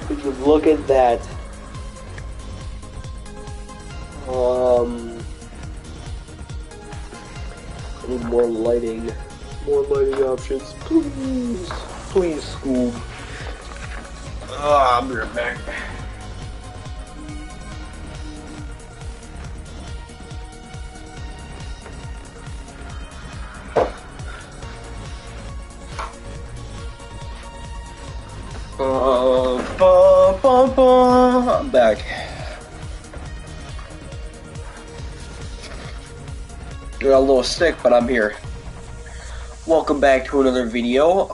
Look at that. I need more lighting. More lighting options. Please. Please, Scoob. I'll be right back. I'm back. Got a little sick, but I'm here. Welcome back to another video.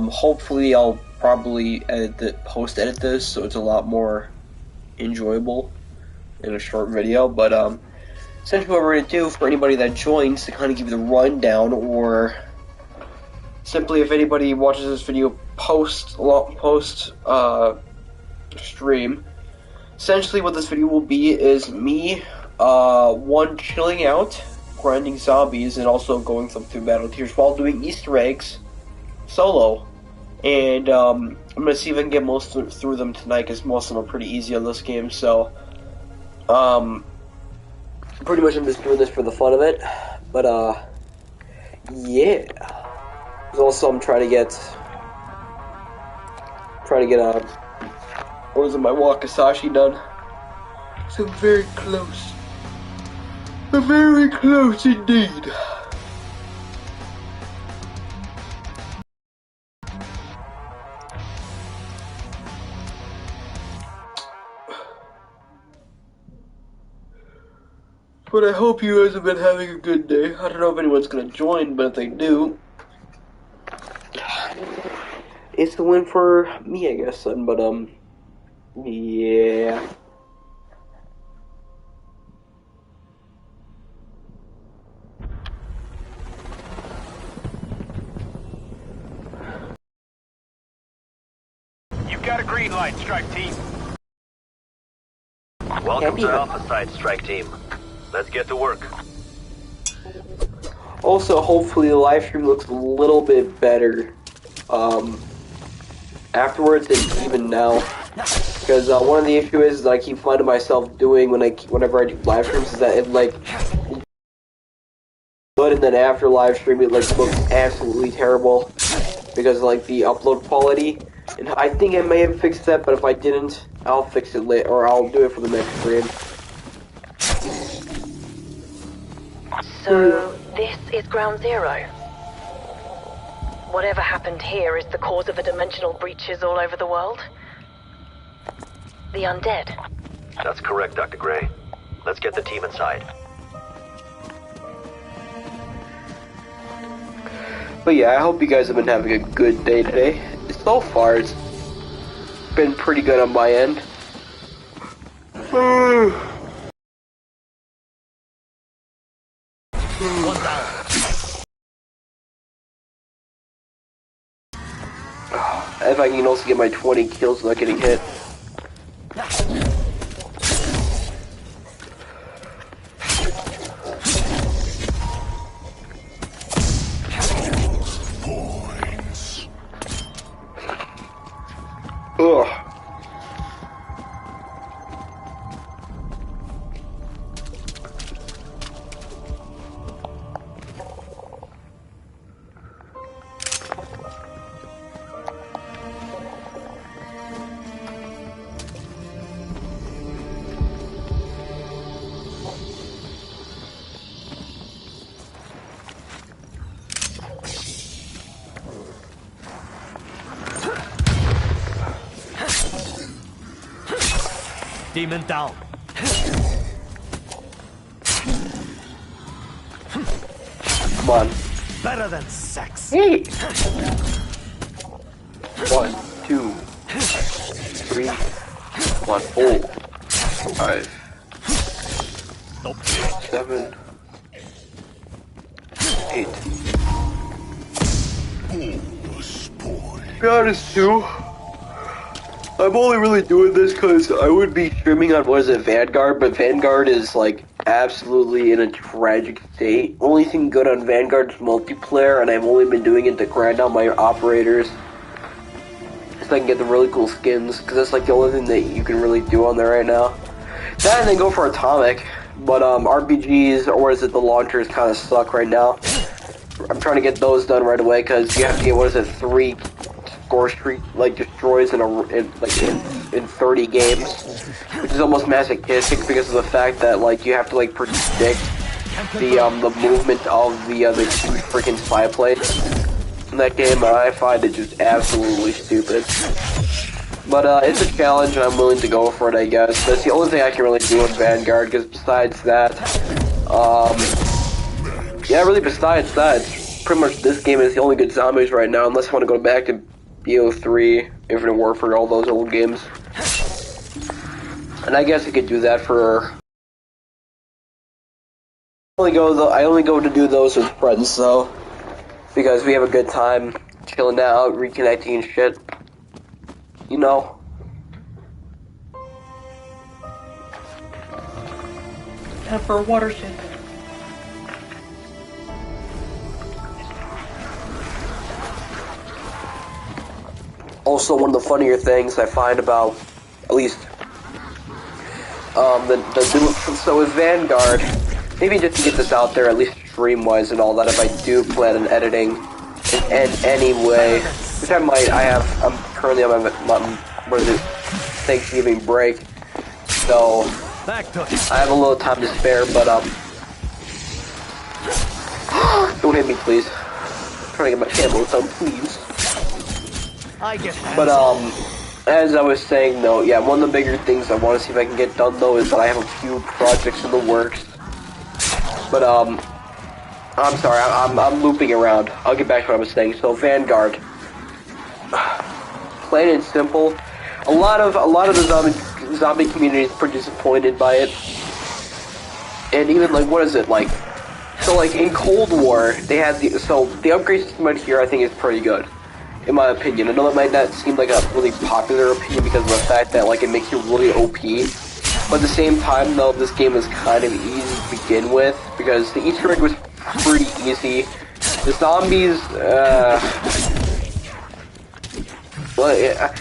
Hopefully I'll probably post-edit this so it's a lot more enjoyable in a short video. But essentially what we're going to do for anybody that joins to kind of give you the rundown, or simply if anybody watches this video post stream, essentially what this video will be is me one, chilling out, grinding zombies, and also going through battle tiers while doing Easter eggs solo. And I'm gonna see if I can get most through them tonight, because most of them are pretty easy on this game. So pretty much I'm just doing this for the fun of it. But yeah. Also, I'm trying to get what was it, my Wakasashi done. So very close. Very close indeed. But I hope you guys have been having a good day. I don't know if anyone's gonna join, but if they do, it's the win for me, I guess, son. But yeah. You've got a green light, strike team. Welcome to Alpha Site, strike team. Let's get to work. Also, hopefully the live stream looks a little bit better afterwards and even now, because one of the issues that I keep finding myself doing whenever I do live streams is that it good, and then after live stream it looks absolutely terrible because of the upload quality. And I think I may have fixed that, but if I didn't, I'll fix it later, or I'll do it for the next stream. So, this is Ground Zero. Whatever happened here is the cause of the dimensional breaches all over the world. The undead. That's correct, Dr. Gray. Let's get the team inside. But yeah, I hope you guys have been having a good day today. So far, it's been pretty good on my end. If I can also get my 20 kills without getting hit. Ugh. Demon down. Come on. Better than sex. Hey! 1, 2, 3, 1, 4, 5, 7, 8. Be honest too, I'm only really doing this because I would be streaming on, Vanguard, but Vanguard is absolutely in a tragic state. Only thing good on Vanguard is multiplayer, and I've only been doing it to grind out my operators. so I can get the really cool skins, because that's like the only thing that you can really do on there right now. That and then go for Atomic, but RPGs, or is it the launchers, kind of suck right now. I'm trying to get those done right away, because you have to get, what is it, 3 score streak, like, destroys in 30 games, which is almost masochistic because of the fact that, like, you have to, like, predict the movement of the huge freaking spy plates in that game, and I find it just absolutely stupid. But it's a challenge, and I'm willing to go for it, I guess. That's the only thing I can really do in Vanguard, because besides that, yeah, really besides that, pretty much this game is the only good zombies right now, unless I want to go back to BO3, Infinite Warfare, all those old games. And I guess I could do that for... I only go to do those with friends, though, because we have a good time chilling out, reconnecting and shit. You know. Time for a water sip. Also, one of the funnier things I find about, at least, so with Vanguard, maybe just to get this out there, at least stream-wise and all that, if I do plan on editing in any way, which I'm currently on my Thanksgiving break, so I have a little time to spare, but, don't hit me, please. I'm trying to get my candles done, please. But, as I was saying, though, yeah, one of the bigger things I want to see if I can get done, though, is that I have a few projects in the works. But, I'm sorry, I'm looping around. I'll get back to what I was saying. So, Vanguard. Plain and simple. A lot of the zombie community is pretty disappointed by it. And even, like, what is it, like... So, like, in Cold War, they had the upgrade system right here, I think, is pretty good. In my opinion. I know that might not seem like a really popular opinion because of the fact that, like, it makes you really OP. But at the same time, though, this game is kind of easy to begin with, because the Easter egg was pretty easy. The zombies, well, yeah,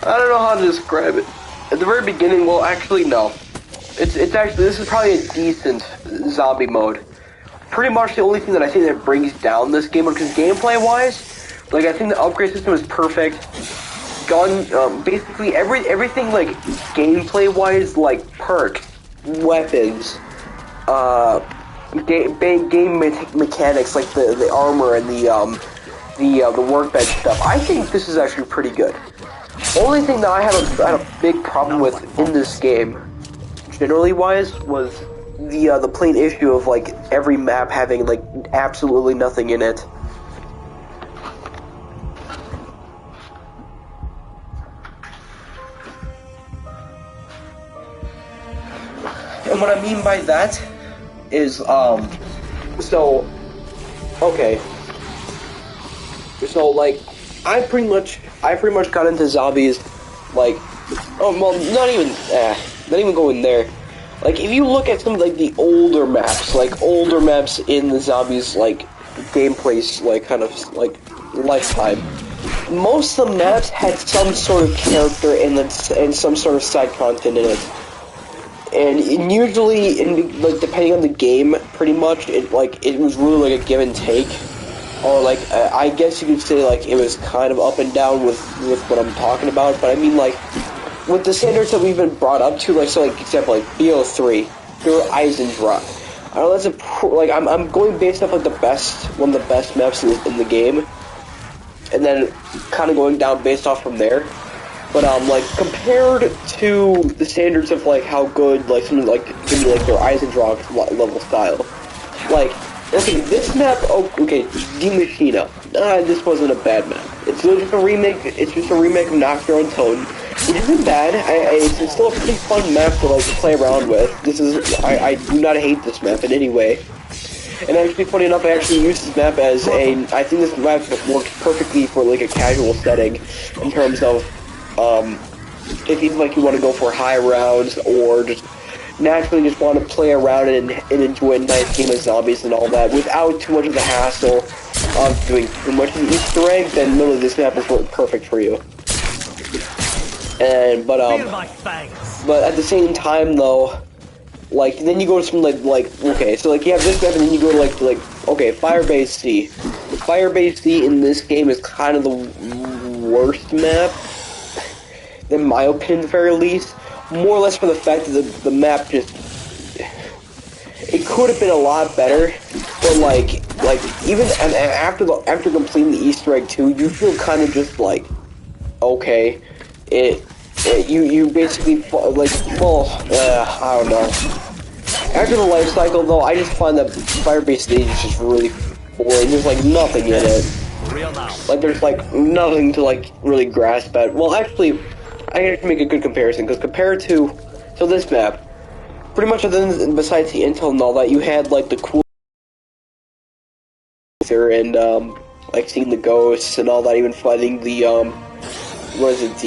I don't know how to describe it. At the very beginning, well, actually, no. It's actually, this is probably a decent zombie mode. Pretty much the only thing that I think that brings down this game, because gameplay-wise, like, I think the upgrade system is perfect. Basically everything, like, gameplay-wise, like, perks, weapons, game mechanics, like the armor and the workbench stuff. I think this is actually pretty good. Only thing that I had a big problem with in this game, generally-wise, was the plain issue of, like, every map having, like, absolutely nothing in it. And what I mean by that is, so, okay. So, like, I pretty much got into zombies, like, oh, well, not even going there. Like, if you look at some of, like, the older maps in the zombies, like, gameplays, like, kind of, like, lifetime, most of the maps had some sort of character and some sort of side content in it. And usually, like, depending on the game, pretty much, it was really, like, a give and take. Or, like, I guess you could say, like, it was kind of up and down with what I'm talking about. But I mean, like, with the standards that we've been brought up to, like, so, like, example, like, BO3, or Eisendrache. I know that's I'm going based off, like, one of the best maps in the game. And then kind of going down based off from there. But, like, compared to the standards of, like, how good, like, something like, maybe, like, their Eisendrache level style. Like, okay, this map, okay, the Maschine. This wasn't a bad map. It's just a remake of Nocturne and Toad. It isn't bad. It's still a pretty fun map to, like, play around with. I do not hate this map in any way. And actually, funny enough, I actually used this map as I think this map works perfectly for, like, a casual setting, in terms of, if even, like, you want to go for high rounds, or just naturally just want to play around and enjoy a nice game of zombies and all that, without too much of the hassle of doing too much of the Easter egg, then literally this map is perfect for you. And but Feel my fangs. but at the same time though, like then you go to some like okay, so like you have this map and then you go to like okay, Firebase C. Firebase C in this game is kind of the worst map, in my opinion, at the very least. More or less for the fact that the map just, it could have been a lot better, but like even after completing the Easter egg 2, you feel kind of just like, okay, you basically like, well, I don't know. After the life cycle though, I just find that Firebase stage is just really boring. There's like nothing in it. Like there's like nothing to like really grasp at. Well, actually, I have to make a good comparison, because compared to, so this map, pretty much other than, besides the intel and all that, you had like the cool and like seeing the ghosts and all that, even fighting the what is it,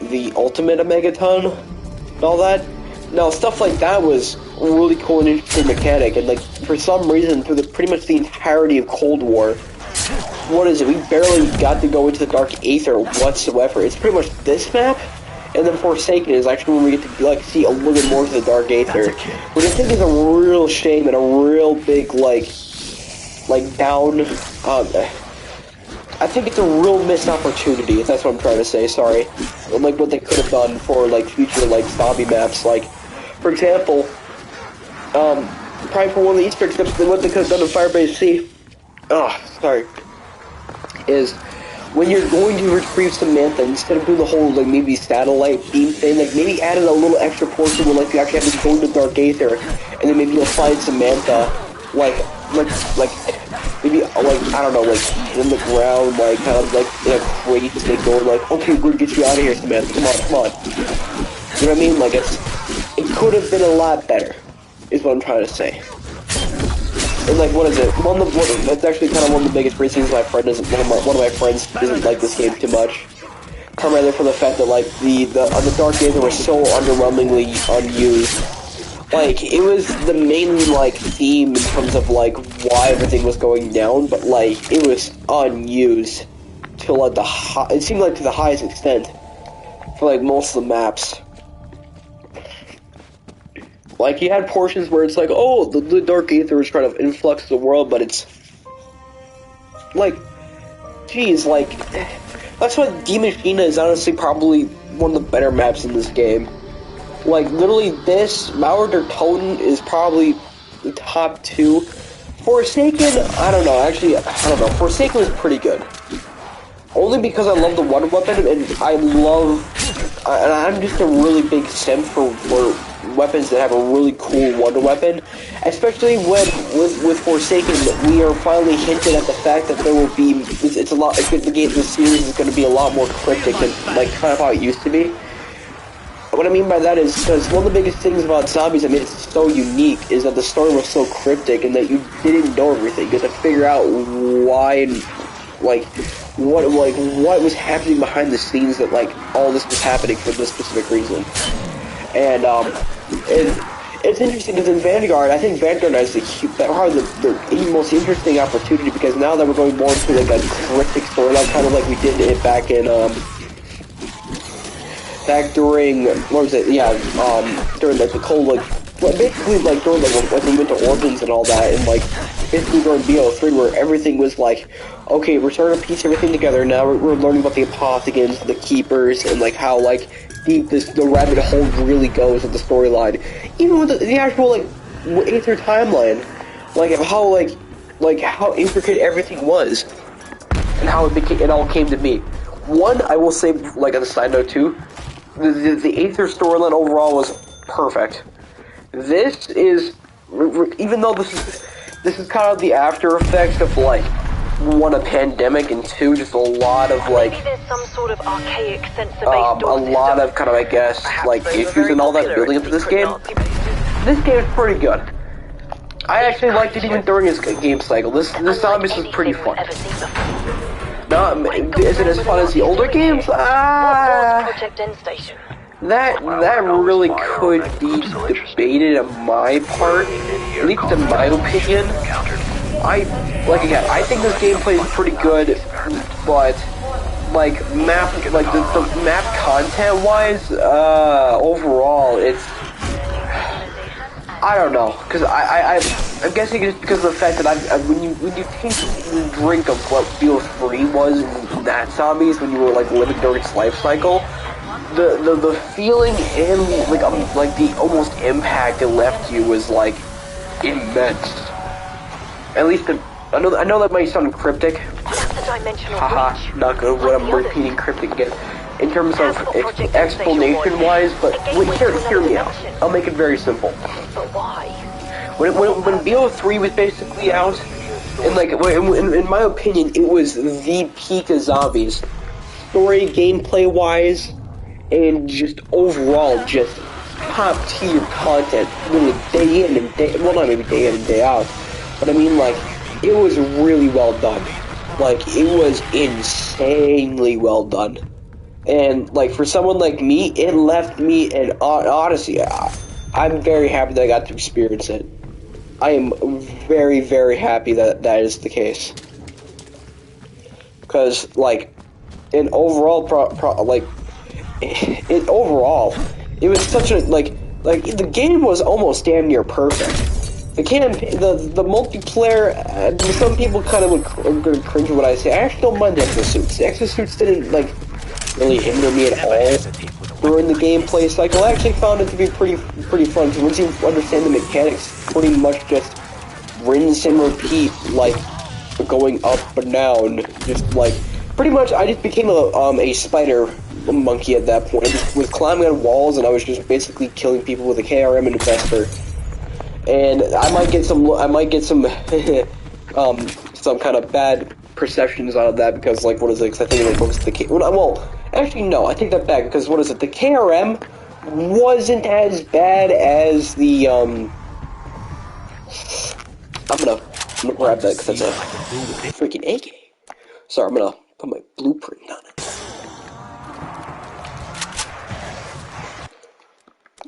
the ultimate Megaton and all that. Now stuff like that was a really cool and interesting mechanic, and like for some reason through pretty much the entirety of Cold War, what is it, we barely got to go into the Dark Aether whatsoever. It's pretty much this map. And then Forsaken is actually when we get to like see a little bit more of the Dark Aether, which I think is a real shame and a real big like down. I think it's a real missed opportunity. If that's what I'm trying to say. Sorry, like what they could have done for like future like zombie maps. Like, for example, probably for one of the Easter eggs, what they could have done in Firebase C. Oh, sorry. Is when you're going to retrieve Samantha, instead of doing the whole, like, maybe satellite beam thing, like, maybe added a little extra portion where, like, you actually have to go into Dark Aether, and then maybe you'll find Samantha, like, maybe, like, I don't know, like, in the ground, like, kind of, like, in a crate, they go, like, okay, we're gonna get you out of here, Samantha, come on. You know what I mean? Like, it could have been a lot better, is what I'm trying to say. And like, what is it? That's actually kind of one of the biggest reasons my friend doesn't. One of my friends doesn't like this game too much. Primarily for the fact that like the Dark Aether was so underwhelmingly unused. Like it was the main like theme in terms of like why everything was going down, but like it was unused to like it seemed like to the highest extent for like most of the maps. Like, you had portions where it's like, oh, the Dark Aether is trying to influx the world, but it's... like, geez, like... That's why Maschine is honestly probably one of the better maps in this game. Like, literally, this, Mauer der Toten is probably the top 2. Forsaken, I don't know, actually, I don't know. Forsaken was pretty good. Only because I love the wonder weapon, and I love... and I'm just a really big simp for weapons that have a really cool wonder weapon, especially when with Forsaken we are finally hinted at the fact that there will be it's a lot the series is going to be a lot more cryptic than like kind of how it used to be. What I mean by that is because one of the biggest things about zombies that made it so unique is that the story was so cryptic and that you didn't know everything. You had to figure out why and like what was happening behind the scenes, that like all this was happening for this specific reason. And it's interesting because in Vanguard, I think Vanguard has the most interesting opportunity, because now that we're going more into like a cryptic storyline, kind of like we did it back in back during what was it? Yeah, during like the cold, like basically like during like when we went to Orphans and all that, and like basically during BO3 where everything was like, okay, we're starting to piece everything together. Now we're learning about the Apothegons, the Keepers, and like how like deep the rabbit hole really goes with the storyline. Even with the actual like Aether timeline, like how like how intricate everything was, and how it all came to be. One, I will say, like on a side note too, the Aether storyline overall was perfect. This is, even though this is kind of the after effects of like, one, a pandemic, and two, just a lot of like maybe there's some sort of archaic sensor-based a lot of kind of, I guess, like issues and all that building up to this game. This game is pretty good. I actually liked it even during its game cycle. This zombies was pretty fun. Now, is it as fun as the older games? That really could be debated on my part, at least in my opinion. I think this gameplay is pretty good, but like map, like the map content wise, overall, it's, I don't know, because I'm guessing it's because of the fact that when you taste the drink of what BO3 was in that zombies when you were like living during its life cycle, the feeling and like the almost impact it left you was like immense. At least I know that might sound cryptic. Haha, not good when I'm repeating cryptic again. In terms of explanation-wise, but hear me out. I'll make it very simple. When BO3 was basically out, and like in my opinion, it was the peak of zombies, story, gameplay-wise, and just overall, just top-tier content, really day in and day, well, not maybe day in and day out, but I mean like it was really well done. Like it was insanely well done. And, like, for someone like me, it left me, and honestly, I'm very happy that I got to experience it. I am very, very happy that that is the case. Because, like, in overall, overall, it was such a, like, the game was almost damn near perfect. The multiplayer, some people kind of would cringe at what I say. I actually don't mind the exosuits. The exosuits didn't, like, really hinder me at all during the gameplay cycle. I actually found it to be pretty fun, because once you understand the mechanics, pretty much just rinse and repeat, like, going up and down, just like, pretty much I just became a spider monkey at that point. I just was climbing on walls, and I was just basically killing people with a KRM and a Vesper. And I might get some some kind of bad perceptions out of that, because, like, what is it, because I think it looks the well, actually, no, I take that back, because, what is it, the KRM wasn't as bad as the, I'm gonna grab that, because that's a freaking AK. Sorry, I'm gonna put my blueprint on it.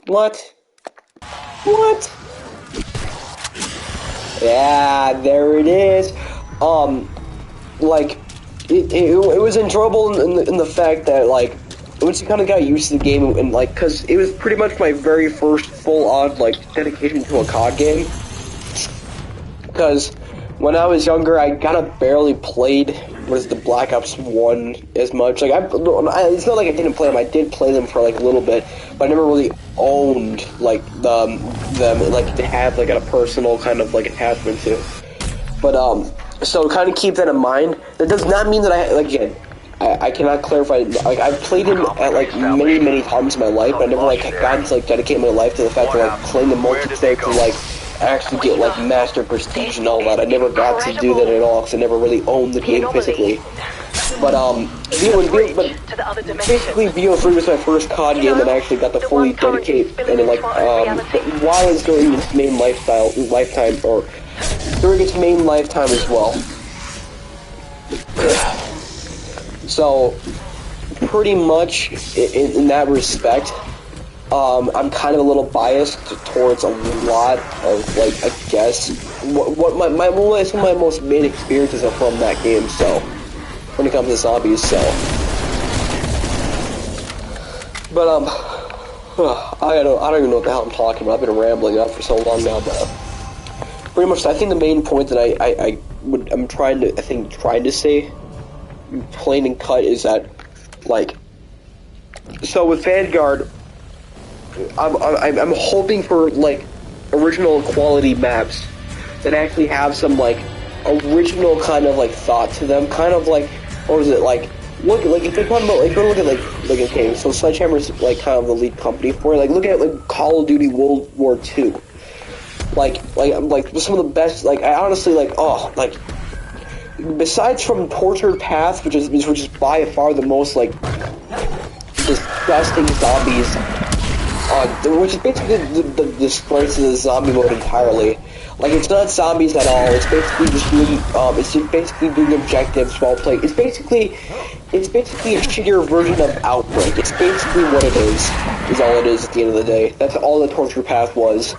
What? Yeah, there it is. Like, it was enjoyable in the fact that, like, once you kind of got used to the game, and, like, because it was pretty much my very first full-on, like, dedication to a COD game. Because when I was younger, I kind of barely played, the Black Ops 1 as much. Like, it's not like I didn't play them, I did play them for, like, a little bit, but I never really owned, like, them, like, to have, like, a personal kind of, like, attachment to. But, so kind of keep that in mind. That does not mean that again, I cannot clarify, like, I've played him at, like, many times in my life, but I never, like, gotten to, like, dedicate my life to the fact that, like, playing the multiplayer to, like, actually get, like, master prestige and all that. I never got to do that at all, because I never really owned the game physically. But, basically, BO3 was my first COD game that I actually got to fully dedicate, and then, like, while it's during its main lifetime, or during its main lifetime as well. So, pretty much, in that respect, I'm kind of a little biased towards a lot of, like, I guess, some of my most main experiences are from that game, so, when it comes to zombies, so. But, I don't even know what the hell I'm talking about. I've been rambling on for so long now, but, pretty much, I think the main point that I'm trying to say, plain and cut, is that, like, so with Vanguard, I'm hoping for, like, original quality maps that actually have some, like, original kind of, like, thought to them, kind of like, or is it, like, look, like, if you're talking about, like, go look at, like, okay, so Sledgehammer's, like, kind of the lead company for it, like, look at, like, Call of Duty World War II, like, some of the best, like, I honestly, like, like, besides from Tortured Path, which is by far the most, like, disgusting zombies, which is basically the strength of the zombie mode entirely. Like, it's not zombies at all. It's basically just doing objectives while playing. It's basically a shittier version of Outbreak. It's basically what it is all it is at the end of the day. That's all the Torture Path was.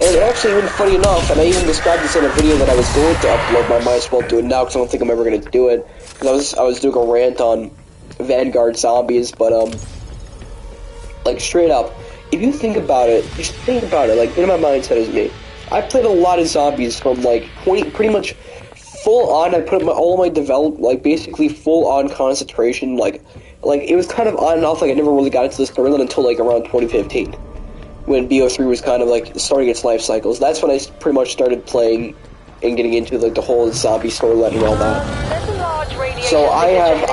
And actually, even funny enough, and I even described this in a video that I was going to upload, but I might as well do it now because I don't think I'm ever going to do it. Because I was doing a rant on Vanguard zombies, but like straight up, if you think about it, just think about it. Like in my mindset is me. I played a lot of zombies from like pretty much full on. I put all my like basically full on concentration. Like it was kind of on and off. Like I never really got into the storyline until like around 2015. When BO3 was kind of like starting its life cycles. That's when I pretty much started playing and getting into like the whole zombie storyline and all that. So I have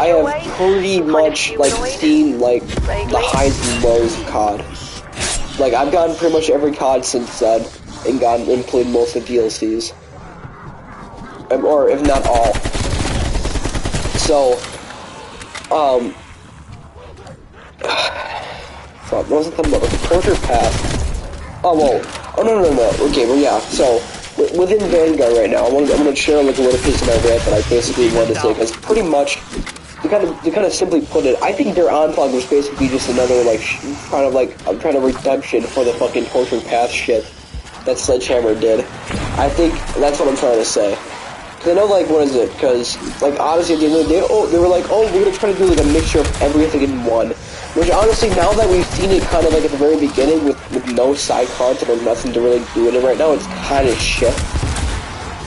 pretty much like seen like the highs and lows of COD. Like I've gotten pretty much every COD since then and played most of the DLCs. Or if not all. So what was it talking about? The torture path. Oh, well. Oh, no. Okay, well, yeah. So, within Vanguard right now, I'm gonna share like a little piece of my rant that I basically wanted to say, because pretty much, to kind of simply put it, I think their Onfog was basically just another, like, kind of redemption for the fucking torture path shit that Sledgehammer did. I think that's what I'm trying to say. Because I know, like, what is it? Because, like, honestly, at the end of the day, they were like, oh, we're gonna try to do, like, a mixture of everything in one. Which, honestly, now that we've seen it kind of, like, at the very beginning with no side content or nothing to really do in it right now, it's kind of shit.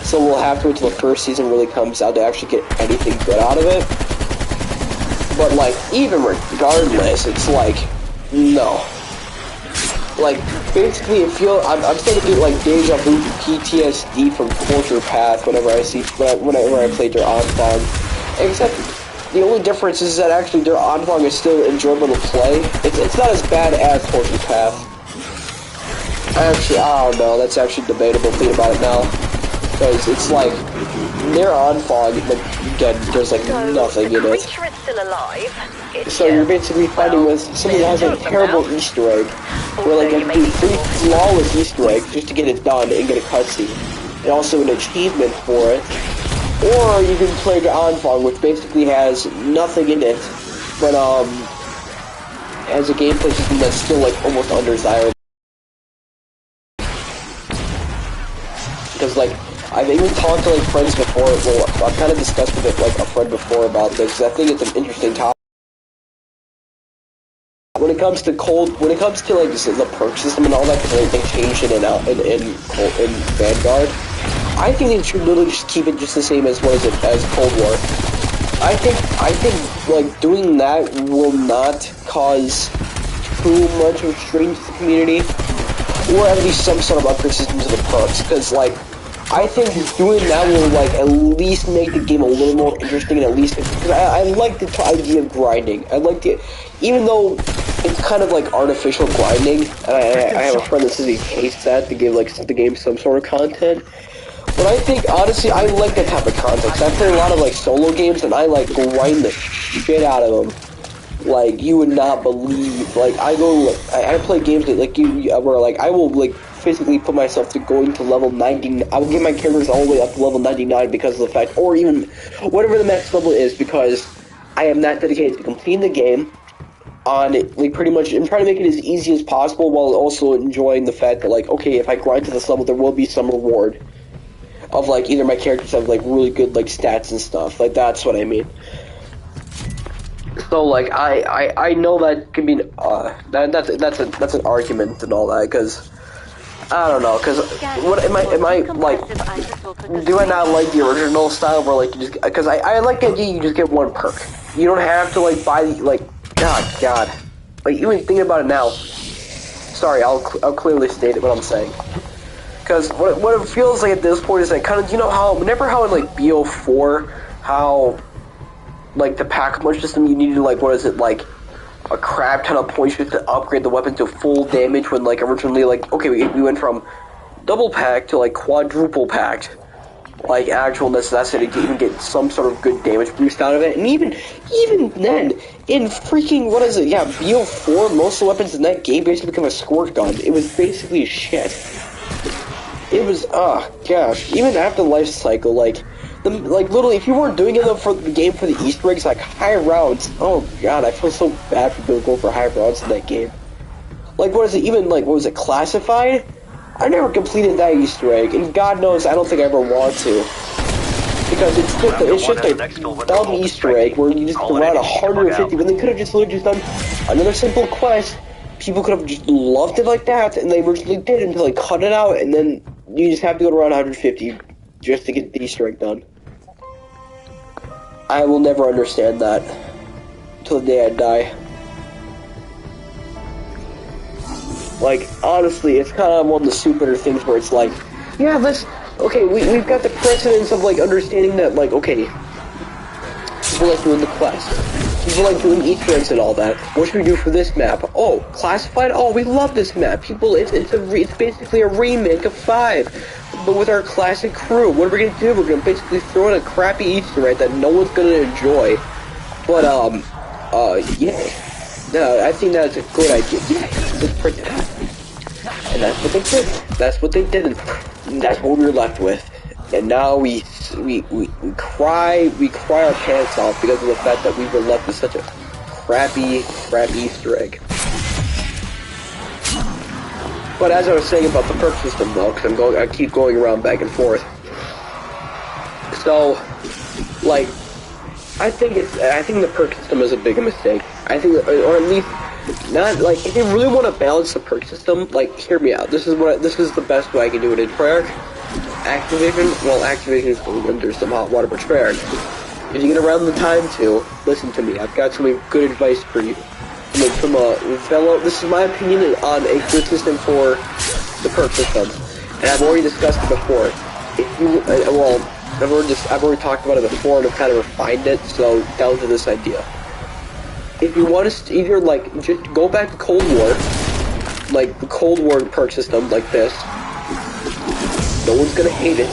So we'll have to wait till the first season really comes out to actually get anything good out of it. But, like, even regardless, it's like, no. Like, basically, I'm starting to get, like, deja vu PTSD from Torture Path whenever I play their Onfog. Except, the only difference is that actually their Onfog is still enjoyable to play. It's not as bad as Torture Path. Actually, I don't know, that's actually debatable thinking about it now. Because it's like, their Onfog, like, again, there's like nothing in it. So you're basically fighting with somebody that has a terrible Easter egg. Where like a pretty flawless Easter egg just to get it done and get a cutscene. And also an achievement for it. Or you can play the Onfog, which basically has nothing in it, but has a gameplay system that's still like almost undesirable. Because like I've even talked to like friends before. Well, I've kind of discussed with like a friend before about this because I think it's an interesting topic. When it comes to like the perk system and all that, because everything changed in Vanguard, I think they should literally just keep it just the same as as Cold War. I think like doing that will not cause too much of a strain to the community, or at least some sort of upgrade system to the perks, because like I think doing that will like at least make the game a little more interesting, and at least because I like the idea of grinding. I like it, even though it's kind of like artificial grinding, and I have a friend that says he hates that to give like the game some sort of content. But I think, honestly, I like that type of content. I play a lot of, like, solo games, and I, like, grind the shit out of them. Like, you would not believe. Like, I play games that, like, where, like, I will, like, physically put myself to going to level 90. I will get my characters all the way up to level 99 because of the fact, or even whatever the max level is, because I am that dedicated to completing the game on it. Like, pretty much, I'm trying to make it as easy as possible while also enjoying the fact that, like, okay, if I grind to this level, there will be some reward. Of like either my characters have like really good like stats and stuff. Like that's what I mean. So like I know that can be that's an argument and all that, because I don't know, because what am I like, do I not like the original style where like you just, because I like the idea you just get one perk. You don't have to like buy like God like even thinking about it now. Sorry, I'll clearly state it what I'm saying. Because what it feels like at this point is like kind of, you know how, remember how in like BO4, how like the pack punch system you needed like, what is it, like a crap ton of points just to upgrade the weapon to full damage when like originally like, okay, we went from double pack to like quadruple packed, like actual necessity to even get some sort of good damage boost out of it. And even then, in freaking, what is it, yeah, BO4, most of the weapons in that game basically become a squirt gun. It was basically shit. It was, gosh, even after life cycle, like literally, if you weren't doing it for the game for the Easter eggs, like high rounds, oh god, I feel so bad for people going for high rounds in that game. Like, what is it, even, like, what was it, Classified? I never completed that Easter egg, and God knows I don't think I ever want to. Because it's just a dumb Easter egg where you just around 150, when they could have just literally just done another simple quest. People could have just loved it like that, and they originally did until they cut it out, and then you just have to go to around 150 just to get the Easter egg done. I will never understand that until the day I die. Like, honestly, it's kind of one of the stupider things where it's like, yeah, okay, we've got the precedence of, like, understanding that, like, okay, people like doing the quest. People like doing Easter eggs and all that. What should we do for this map? Oh, classified? Oh, we love this map. People, it's basically a remake of 5, but with our classic crew. What are we gonna do? We're gonna basically throw in a crappy Easter egg that no one's gonna enjoy. But, yeah. No, I think that's a good idea. Yeah, let's print it out. And that's what they did. That's what they did, and that's what we were left with. And now we cry our pants off because of the fact that we were left with such a crappy Easter egg. But as I was saying about the perk system, though, because I keep going around back and forth. So, like, I think the perk system is a big mistake. I think, or at least, not, like, if you really want to balance the perk system, like, hear me out. This is the best way I can do it in Treyarch. Activision is going under some hot water, but Treyarch, if you get around the time to, listen to me. I've got some good advice for you. From a fellow, this is my opinion on a good system for the perk system. And I've already discussed it before. If you, I've already talked about it before and I've kind of refined it, so down to this idea. If you want to either, like, just go back to Cold War, like the Cold War perk system, like this, no one's gonna hate it.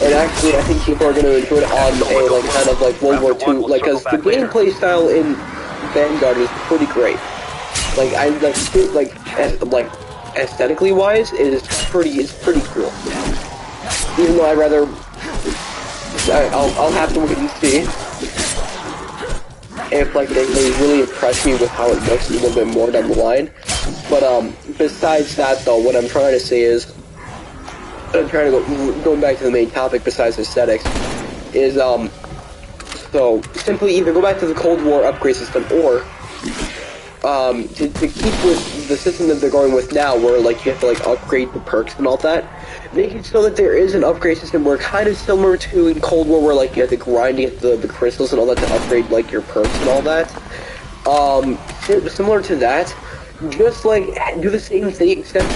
And actually, I think people are gonna enjoy it on a, like, kind of like World War II, like, because the gameplay style in Vanguard is pretty great. Like, like aesthetically wise, it's pretty cool. Even though I'll have to wait and see if, like, they really impress me with how it looks a little bit more down the line. But, besides that, though, what I'm trying to say is, I'm trying to going back to the main topic besides aesthetics, is, so, simply either go back to the Cold War upgrade system, or, to keep with the system that they're going with now, where, like, you have to, like, upgrade the perks and all that, make it so that there is an upgrade system where kind of similar to in Cold War, where, like, you have to grind to get the crystals and all that to upgrade, like, your perks and all that. Similar to that, just, like, do the same thing, except,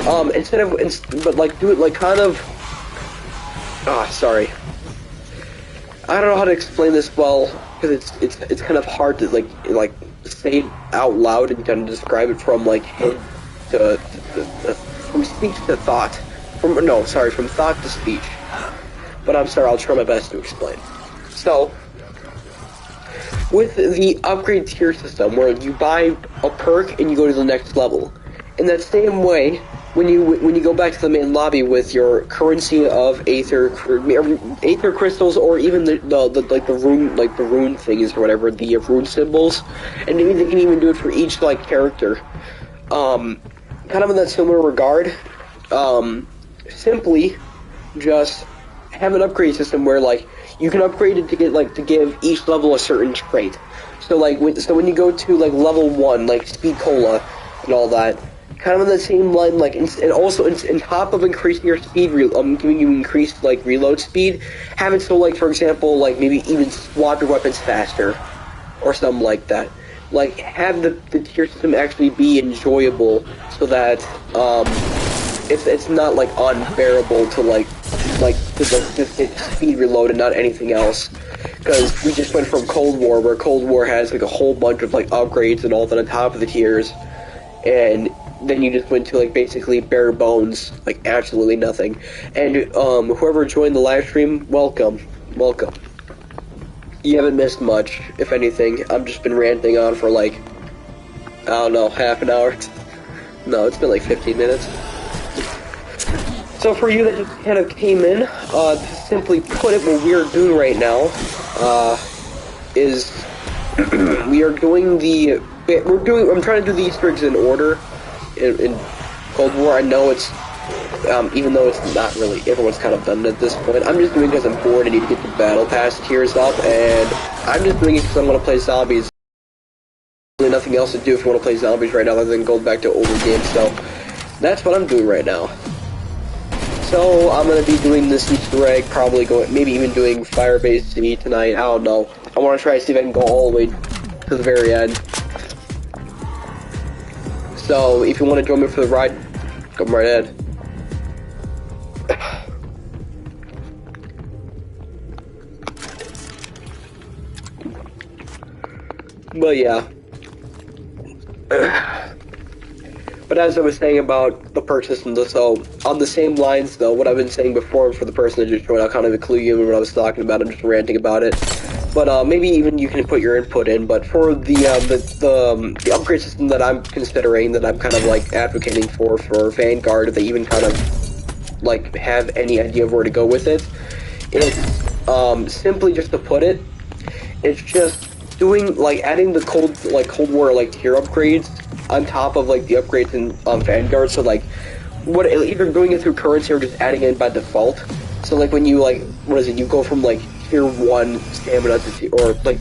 but, like, do it, like, kind of, sorry. I don't know how to explain this well, because it's kind of hard to, like, say it out loud and kind of describe it from, like, head to from speech to thought. From thought to speech. But I'm sorry, I'll try my best to explain. So, with the upgrade tier system, where you buy a perk and you go to the next level, in that same way, when you go back to the main lobby with your currency of aether crystals, or even the rune things or whatever, the rune symbols, and maybe they can even do it for each, like, character. Kind of in that similar regard, simply just have an upgrade system where, like, you can upgrade it to get, like, to give each level a certain trait. So, like, when you go to, like, level 1, like Speed Cola and all that, kind of in the same line, like, and also on top of increasing your speed, giving you increased, like, reload speed, have it so, like, for example, like, maybe even swap your weapons faster, or something like that. Like, have the tier system actually be enjoyable, so that, it's not, like, unbearable to, like, just get speed reload and not anything else. Because we just went from Cold War, where Cold War has, like, a whole bunch of, like, upgrades and all that on top of the tiers, and then you just went to, like, basically bare bones, like, absolutely nothing. And, whoever joined the live stream, welcome. You haven't missed much, if anything. I've just been ranting on for, like, I don't know, half an hour. No, it's been like 15 minutes. So for you that just kind of came in, to simply put it, what we are doing right now, is we are doing I'm trying to do the Easter eggs in order in Cold War. I know it's even though it's not really, everyone's kind of done it at this point. I'm just doing it because I'm bored and need to get the battle pass tiers up, and I'm just doing it because I want to play zombies. Really nothing else to do if you want to play zombies right now other than go back to older games, so that's what I'm doing right now. So I'm going to be doing this Easter egg, probably going, maybe even doing Firebase City tonight, I don't know. I want to try to see if I can go all the way to the very end. So if you want to join me for the ride, come right ahead. But yeah. But as I was saying about the perk system, so on the same lines though, what I've been saying before for the person that just joined, I'll kind of include you in what I was talking about. I'm just ranting about it. But maybe even you can put your input in. But for the upgrade system that I'm considering, that I'm kind of like advocating for Vanguard, if they even kind of like have any idea of where to go with it, it's simply just to put it, it's just doing like adding the Cold War like tier upgrades on top of like the upgrades in Vanguard. So like either doing it through currency or just adding it by default. So like when you like you go from like tier 1 stamina to or like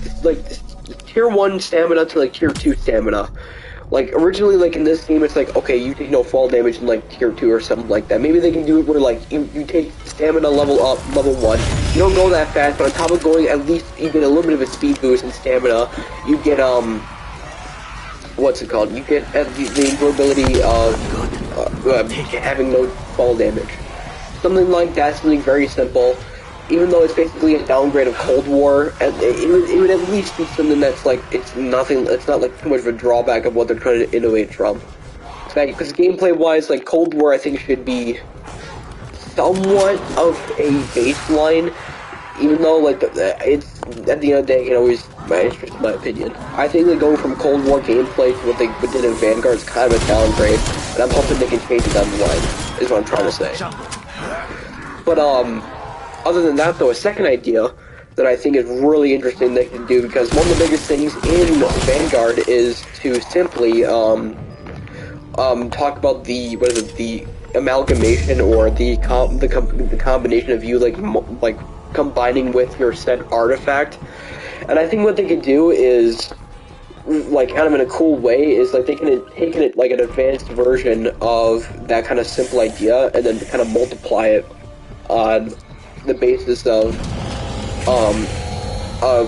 tier 1 stamina to like tier 2 stamina. Like originally, like in this game, it's like okay, you take no fall damage in like tier 2 or something like that. Maybe they can do it where like you take stamina level up, level 1. You don't go that fast, but on top of going, at least you get a little bit of a speed boost in stamina. You get what's it called? You get the enjoyability of having no fall damage. Something like that, something very simple. Even though it's basically a downgrade of Cold War, and it would at least be something that's like, it's not like too much of a drawback of what they're trying to innovate from. Because gameplay-wise, like, Cold War I think should be somewhat of a baseline, even though, like, it's, at the end of the day, you can always, it's just my opinion. I think that going from Cold War gameplay to what they did in Vanguard is kind of a downgrade, and I'm hoping they can change it down the line, is what I'm trying to say. But, other than that, though, a second idea that I think is really interesting they can do, because one of the biggest things in Vanguard is to simply talk about the amalgamation or the combination of you like combining with your said artifact. And I think what they could do is, like, kind of in a cool way, is like they can take it like an advanced version of that kind of simple idea and then kind of multiply it on the basis of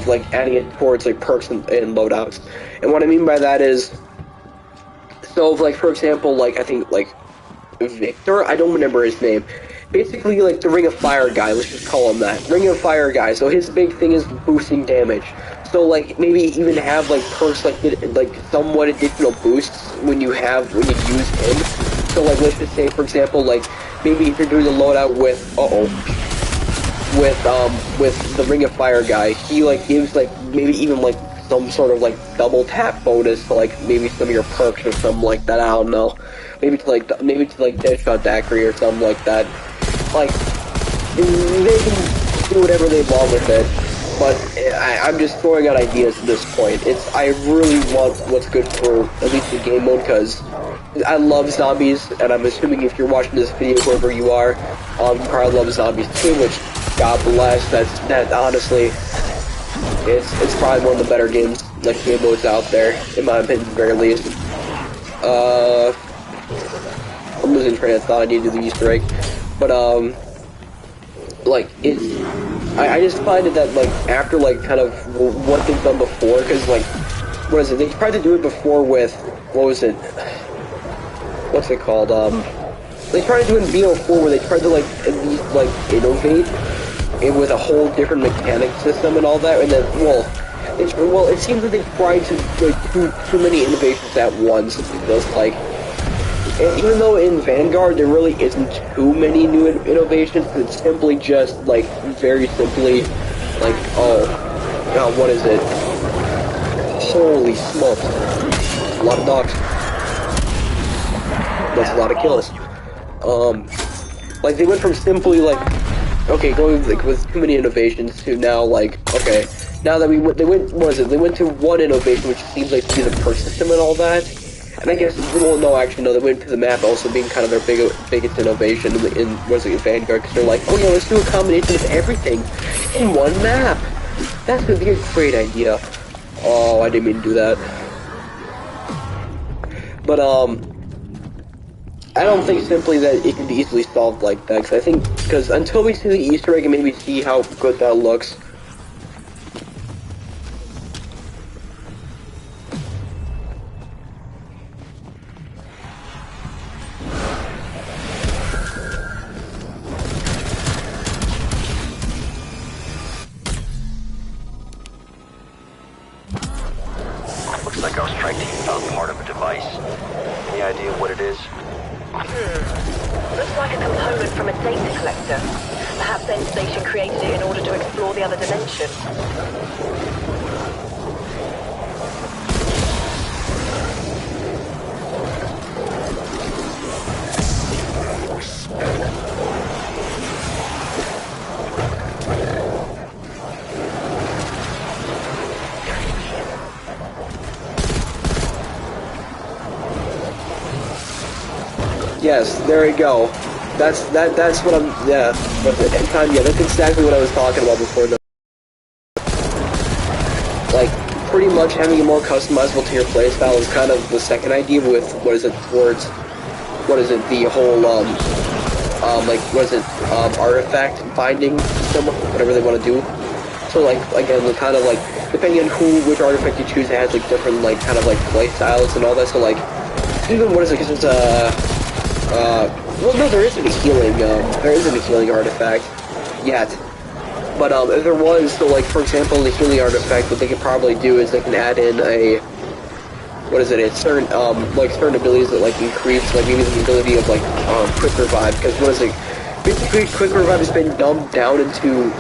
like adding it towards like perks and loadouts. And what I mean by that is, so like for example, like I think like Victor, I don't remember his name, basically like the Ring of Fire guy, let's just call him that, Ring of Fire guy. So his big thing is boosting damage. So like maybe even have like perks like somewhat additional boosts when you use him. So like let's just say for example, like maybe if you're doing a loadout with with the Ring of Fire guy, he like gives like maybe even like some sort of like double tap bonus to like maybe some of your perks or something like that. I don't know. Maybe to Deadshot Daiquiri or something like that. Like they can do whatever they want with it. But I'm just throwing out ideas at this point. I really want what's good for at least the game mode, because I love zombies, and I'm assuming if you're watching this video, whoever you are, you probably love zombies too, which, God bless, that honestly, it's probably one of the better game modes out there, in my opinion, at the very least. I'm losing train of thought, I need to do the Easter egg. But, like, I just find it that, like, after, like, kind of what they've done before, because, like, what is it, they tried to do it before with, what was it, what's it called, they tried to do it in BO4 where they tried to, like, at least, like, innovate it with a whole different mechanic system and all that, and then, it seems that they tried to, like, do too many innovations at once, it feels like. And even though in Vanguard there really isn't too many new innovations, it's simply just, like, very simply, like, oh, God, what is it? Holy smokes. A lot of dogs. That's a lot of kills. Like, they went from simply, like, okay, going, like, with too many innovations to now, like, okay, now that they went to one innovation, which seems like to be the perk system and all that. And I guess, well, no, actually, no, they went to the map also being kind of their biggest innovation in Vanguard, because they're like, oh yeah, let's do a combination of everything in one map. That's gonna be a great idea. Oh, I didn't mean to do that. But, I don't think simply that it can be easily solved like that, because until we see the Easter egg and maybe see how good that looks, Looks like our strike team found part of a device. Any idea what it is? Looks like a component from a data collector. Perhaps End Station created it in order to explore the other dimension. yes, there we go. That's what I'm, yeah, that's exactly what I was talking about before. Like, pretty much having it more customizable to your playstyle is kind of the second idea with, the whole, artifact binding system, whatever they want to do. So, like, again, kind of, like, depending on which artifact you choose, it has, like, different, like, kind of, like, playstyles and all that, so, like, even, because it's, well, no, there isn't a healing artifact yet. But, if there was, so, like, for example, the healing artifact, what they could probably do is they can add in a certain, certain abilities that, like, increase, like, maybe the ability of, like, quick revive, because basically, quick revive has been dumbed down into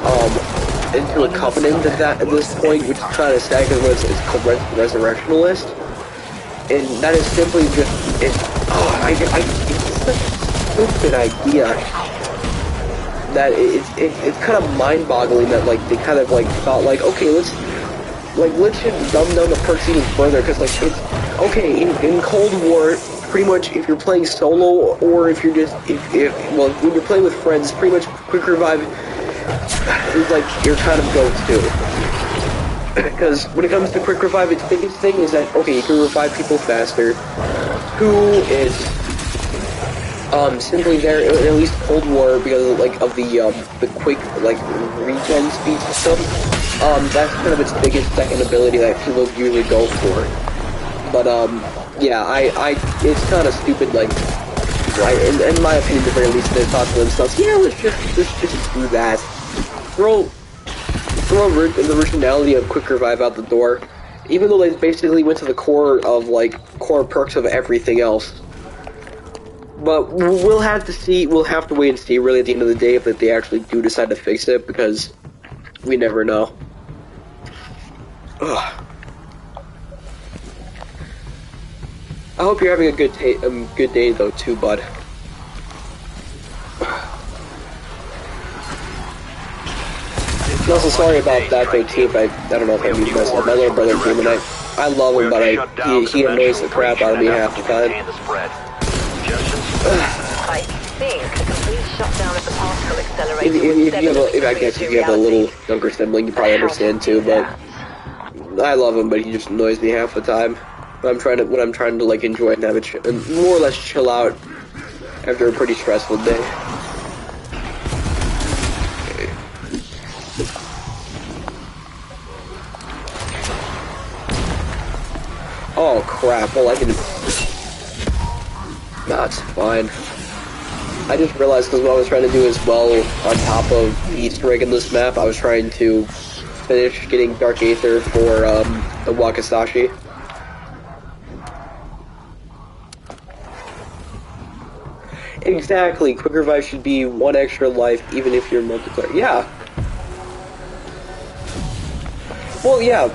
a covenant at this point, which is kind of sad, because it's called Resurrectionalist. And that is simply just, it's such a stupid idea that it's kind of mind-boggling that, like, they kind of, like, thought, like, okay, let's just dumb down the perks even further, because, like, it's, okay, in Cold War, pretty much, if you're playing solo, or if you're just, when you're playing with friends, pretty much Quick Revive is, like, your kind of go-to. Because when it comes to Quick Revive, its biggest thing is that, okay, you can revive people faster. Who is simply there, at least Cold War, because of, like, of the quick, like, regen speed system. That's kind of its biggest second ability that people usually go for. But, yeah, it's kind of stupid, like, in my opinion, at the very least, they thought to themselves, yeah, let's just do that. Throw the originality of Quick Revive out the door, even though they basically went to the core perks of everything else. But we'll have to wait and see, really, at the end of the day, if they actually do decide to fix it, because we never know. Ugh. I hope you're having a good day, though, too, bud. I'm also sorry about that, though, too, but I don't know if I muted myself. My little brother came, and I love him, but he annoys the crap out of me half the time. I think a complete shutdown of the particle accelerator if you have a little younger sibling, you probably understand, too, but I love him, but he just annoys me half the time. When I'm trying to like enjoy and have and more or less chill out after a pretty stressful day. Oh crap! Well, I can. That's fine. I just realized because what I was trying to do as well, on top of the Easter egg in this map, I was trying to finish getting Dark Aether for the Wakasashi. Exactly, Quick Revive should be one extra life, even if you're multiplayer. Yeah. Well, yeah.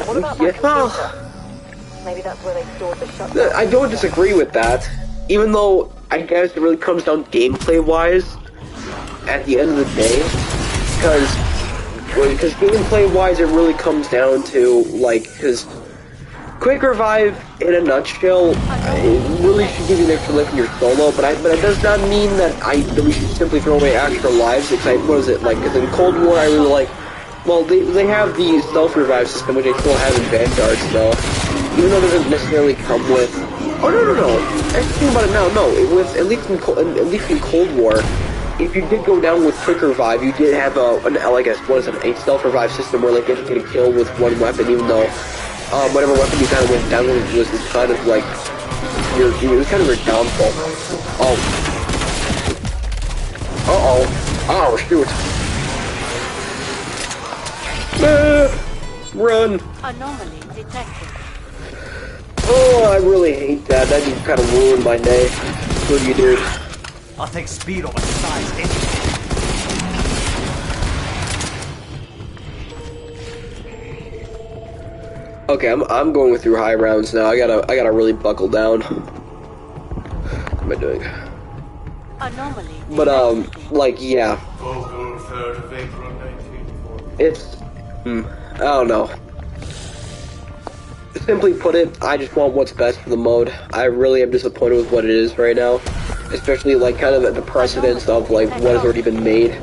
What about maybe that's where they stored the shutdown. I don't disagree with that, even though I guess it really comes down gameplay-wise at the end of the day, because gameplay-wise it really comes down to, like, because Quick revive, in a nutshell, it really should give you an extra life in your solo, but it does not mean that we should simply throw away extra lives. What is it, like, in Cold War, I really like, well, they have the self-revive system, which they still have in Vanguard, so, even though it doesn't necessarily come with, oh, no, actually think about it now, no, at least in Cold War, if you did go down with quick revive, you did have a self-revive system where, like, you had to get a kill with one weapon, even though, whatever weapon you kind of went down with was kind of like it was kind of your downfall. Oh shoot! Run! Anomaly detected. Oh, I really hate that. That just kind of ruined my day. What do you do? I'll take speed over size anything. Okay, I'm going through high rounds now. I gotta really buckle down. What am I doing? Anomaly. But like yeah. It's I don't know. Simply put it, I just want what's best for the mode. I really am disappointed with what it is right now, especially like kind of the precedence of like what has already been made.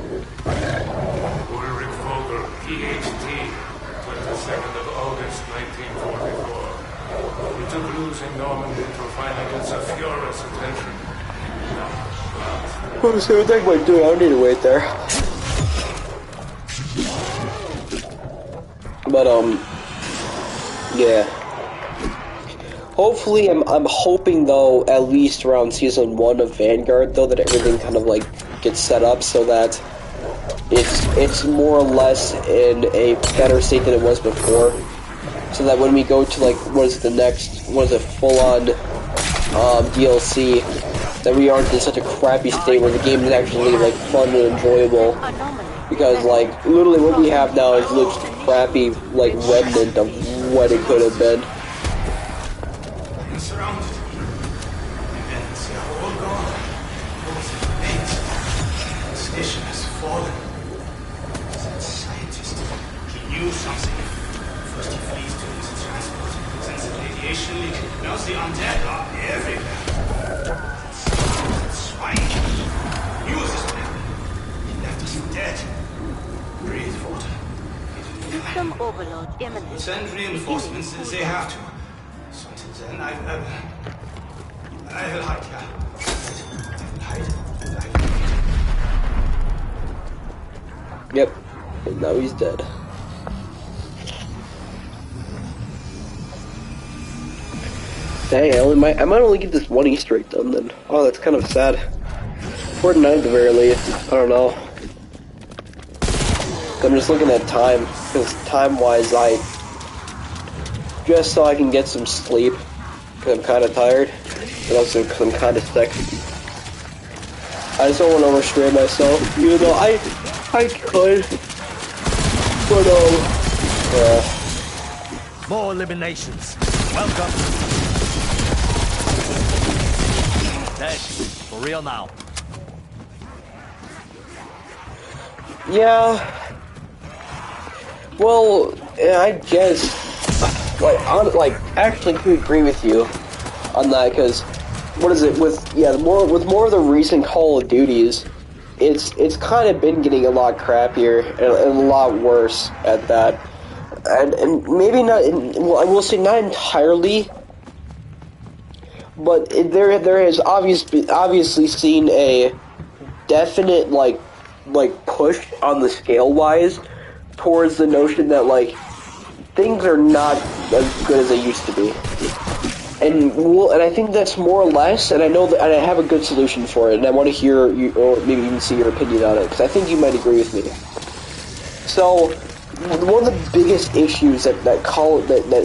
Well, the same thing might do. I don't need to wait there. But yeah. Hopefully, I'm hoping though, at least around season 1 of Vanguard, though, that everything kind of like gets set up so that it's more or less in a better state than it was before. So that when we go to like full-on DLC, that we aren't in such a crappy state where the game is actually like fun and enjoyable. Because like literally what we have now is just crappy like remnant of what it could have been. Now the undead are everywhere. Swine. Use this man. He left us dead. Breathe water. System overload imminent. Send reinforcements as they have to. So until then, I will hide, yeah. I will hide. Yep. And now he's dead. Dang, I might only get this one Easter egg done then. Oh, that's kind of sad. For tonight at the very least. I don't know. I'm just looking at time, because time-wise, just so I can get some sleep, because I'm kind of tired, and also because I'm kind of sick. I just don't want to overstrain myself, even though I could, but yeah. More eliminations. Welcome. Dead. For real now. Yeah. Well, yeah, I guess. Actually, I could agree with you on that, because what is it with more of the recent Call of Duties, it's kind of been getting a lot crappier and a lot worse at that, and maybe not. Well, I will say not entirely. But there has obviously seen a definite like push on the scale wise towards the notion that like things are not as good as they used to be, and I think that's more or less, and I know that, and I have a good solution for it, and I want to hear you, or maybe even see your opinion on it, because I think you might agree with me. So, one of the biggest issues that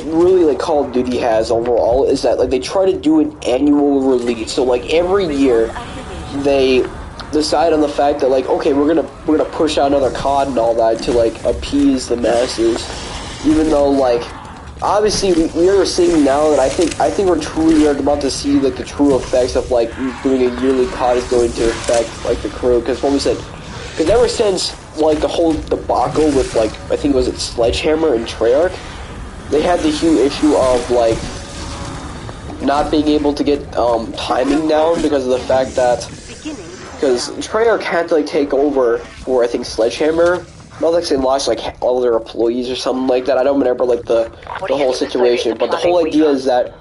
really like Call of Duty has overall is that like they try to do an annual release. So like every year they decide on the fact that like, okay, we're gonna push out another COD and all that to like appease the masses, even though like obviously we are seeing now that I think we're truly about to see like the true effects of like doing a yearly COD is going to affect like the crew, because what we said. Because ever since, like, the whole debacle with, like, I think it was Sledgehammer and Treyarch, they had the huge issue of like not being able to get timing down because of the fact that because Treyarch had to like take over for I think Sledgehammer. Not like they lost like all their employees or something like that. I don't remember like the whole situation, but the whole idea is that.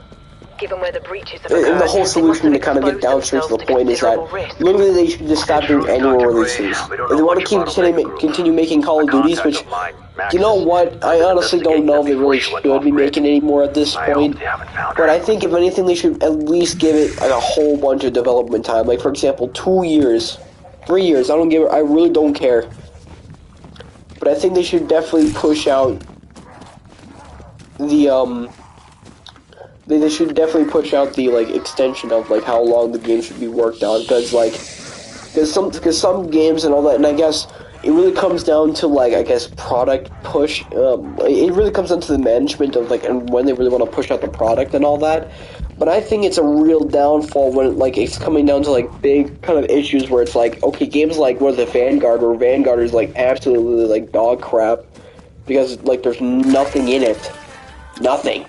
Given where the breaches have And the occurred, whole they solution to must have kind of get exposed downstream to the themselves point is that considerable risk. literally they should just stop doing annual releases. If they want to continue making Call of Duties, which, you know what, I honestly don't know if they really should be making any more at this point. But I think if anything, they should at least give it like a whole bunch of development time. Like for example, 2 years, 3 years. I really don't care. But I think they should definitely push out the They should definitely push out the like extension of like how long the game should be worked on, because some games and all that, and I guess it really comes down to like I guess product push. It really comes down to the management of like and when they really want to push out the product and all that. But I think it's a real downfall when like it's coming down to like big kind of issues where it's like okay, games like what is it, Vanguard, where Vanguard is like absolutely like dog crap because like there's nothing in it, nothing.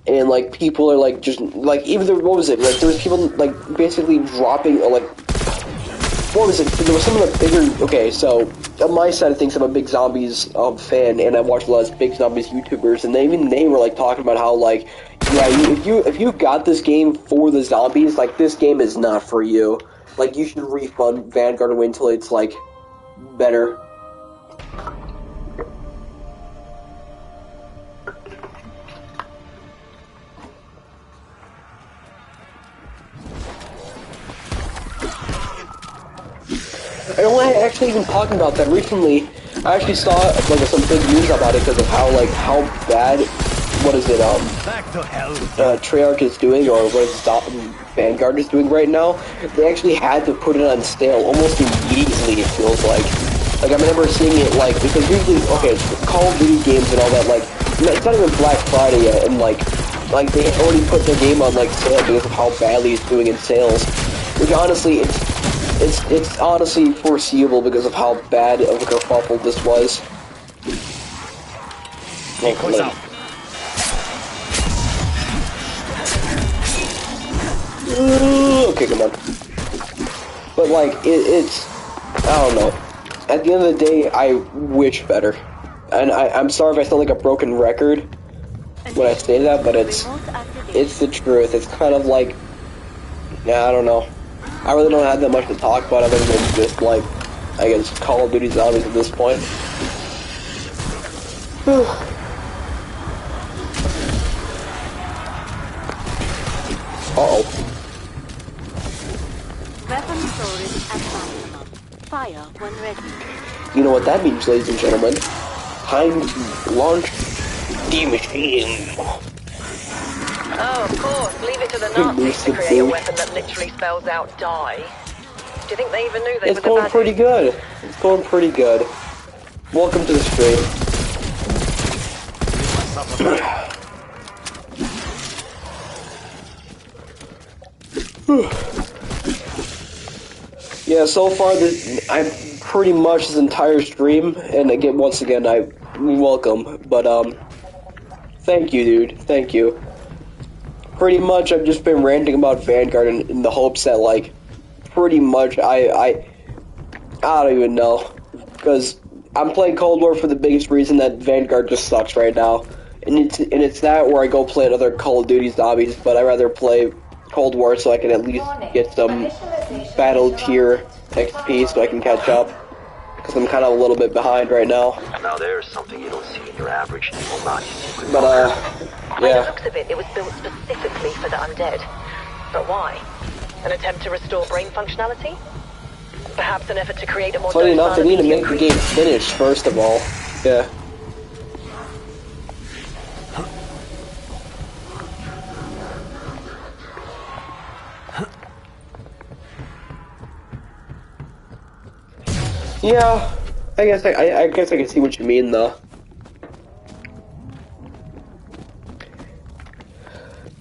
And like people are like just like even there what was it like there was people like basically dropping like what was it there was some of the bigger okay so on my side of things I'm a big zombies fan and I watch a lot of big zombies YouTubers and they were like talking about how like yeah if you got this game for the zombies like this game is not for you like you should refund Vanguard and wait until it's like better. I only actually even talking about that recently. I actually saw like some big news about it because of how bad what is it Back to hell. Treyarch is doing or what is Vanguard is doing right now. They actually had to put it on sale almost immediately. It feels like I remember seeing it like because usually okay Call of Duty games and all that like it's not even Black Friday yet and like they already put their game on like sale because of how badly it's doing in sales. Which honestly it's honestly foreseeable because of how bad of a kerfuffle this was. What's up? Okay, come on. But like it's I don't know. At the end of the day, I wish better, and I'm sorry if I sound like a broken record when I say that, but it's the truth. It's kind of like yeah, I don't know. I really don't have that much to talk about other than just, like, I guess, Call of Duty Zombies at this point. Uh-oh. Weapon storage at maximum. Fire when ready. You know what that means, ladies and gentlemen. Time to launch the machine. Oh, of course. Leave it to the Nazis to create a weapon that literally spells out die. Do you think they even knew they It's were going the pretty good. It's going pretty good. Welcome to the stream. Yeah, so far I'm pretty much this entire stream, and again, once again, I welcome. But thank you, dude. Thank you. Pretty much, I've just been ranting about Vanguard in the hopes that, like, pretty much, I don't even know. Because I'm playing Cold War for the biggest reason that Vanguard just sucks right now. And it's that where I go play another Call of Duty Zombies, but I'd rather play Cold War so I can at least get some battle tier XP so I can catch up. Because I'm kind of a little bit behind right now. Now there's something you don't see in your average naval Nazi secret But, By the yeah. looks of it, it was built specifically for the undead. But why? An attempt to restore brain functionality? Perhaps an effort to create a more Funny enough, they need to docile make the game finish, first of all. Yeah. Yeah, I guess I guess I can see what you mean, though.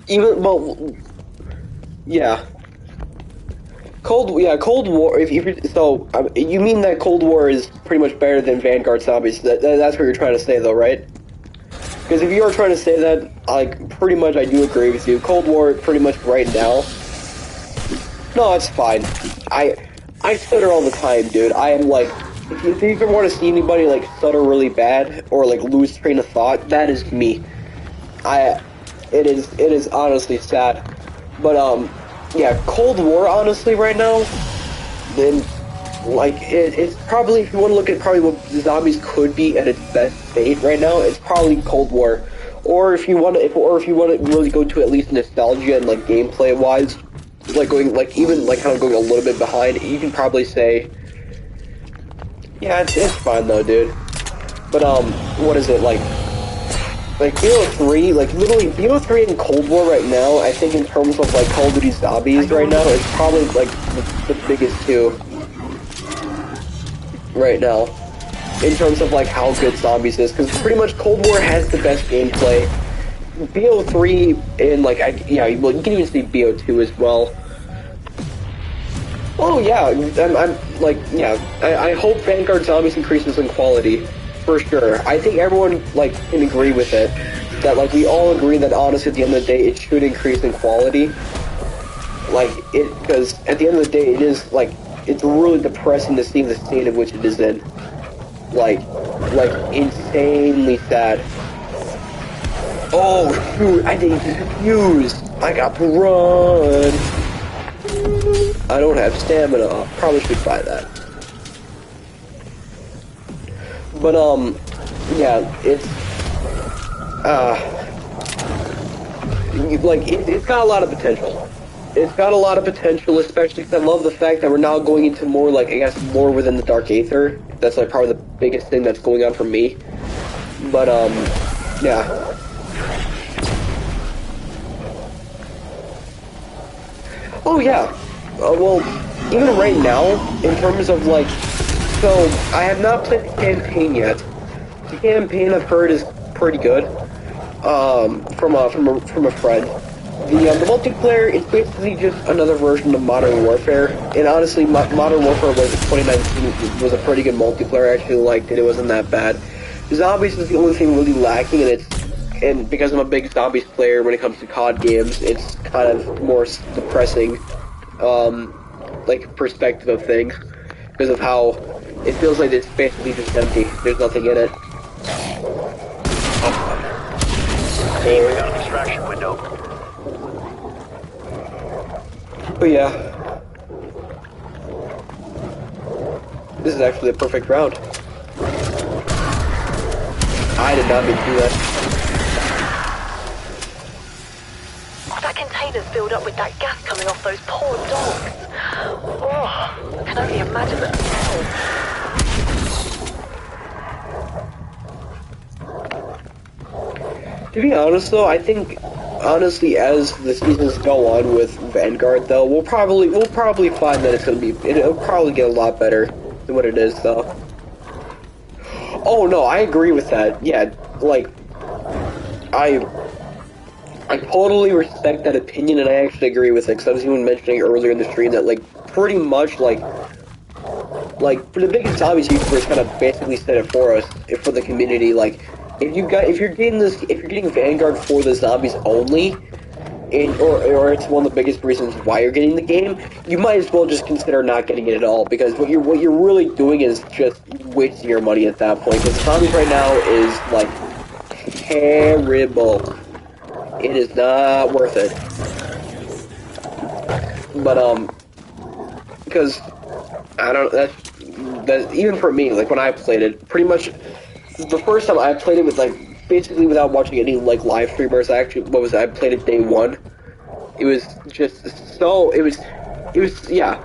Even, well, yeah. Cold War. You mean that Cold War is pretty much better than Vanguard Zombies? That's what you're trying to say, though, right? Because if you are trying to say that, like, pretty much I do agree with you. Cold War, pretty much right now. No, it's fine. I stutter all the time, dude. I am like, if you ever want to see anybody like stutter really bad or like lose train of thought, that is me. It is honestly sad. But yeah, Cold War honestly right now, then like it's probably, if you want to look at probably what zombies could be at its best state right now, it's probably Cold War. Or if you want to really go to at least nostalgia and like gameplay wise, like going like even like kind of going a little bit behind, you can probably say, yeah, it's fine though, dude. But what is it like BO3, like literally BO3 and Cold War right now, I think in terms of like Call of Duty Zombies right now, is probably like the biggest two right now in terms of like how good Zombies is, because pretty much Cold War has the best gameplay. BO3 and like well, you can even see BO2 as well. Oh yeah, I'm like, yeah, I hope Vanguard Zombies increases in quality, for sure. I think everyone like can agree with it, that like we all agree that honestly at the end of the day it should increase in quality. Like because at the end of the day it is like, it's really depressing to see the state of which it is in. Like insanely sad. Oh shoot, I didn't get confused. I got to run. I don't have stamina. Probably should buy that. But yeah, it's like it's got a lot of potential. It's got a lot of potential, especially because I love the fact that we're now going into more, like, I guess, more within the Dark Aether. That's, like, probably the biggest thing that's going on for me. But, yeah. Oh, yeah. Well, even right now, in terms of, like, so, I have not played the campaign yet. The campaign I've heard is pretty good, from a friend. The multiplayer is basically just another version of Modern Warfare, and honestly, Modern Warfare was 2019 was a pretty good multiplayer. I actually liked it; it wasn't that bad. Zombies is the only thing really lacking, and because I'm a big Zombies player when it comes to COD games, it's kind of more depressing, like perspective of things, because of how it feels like it's basically just empty. There's nothing in it. Hey, we got an extraction window. Oh yeah. This is actually a perfect round. I did not mean to do that. Oh, that container's filled up with that gas coming off those poor dogs. Oh, I can only imagine the smell. To be honest though, I think honestly as the seasons go on with Vanguard though, we'll probably find that it'll probably get a lot better than what it is though. Oh no, I agree with that. Yeah, like I totally respect that opinion, and I actually agree with it, because I was even mentioning earlier in the stream that like pretty much like for the biggest Zombies YouTubers kind of basically said it for us, for the community, like if you're getting Vanguard for the Zombies only, or it's one of the biggest reasons why you're getting the game, you might as well just consider not getting it at all, because what you're really doing is just wasting your money at that point. Because Zombies right now is like terrible. It is not worth it. But because I don't, that even for me, like when I played it, pretty much the first time I played it with like basically without watching any like live streamers. I played it day one. It was just so it was yeah.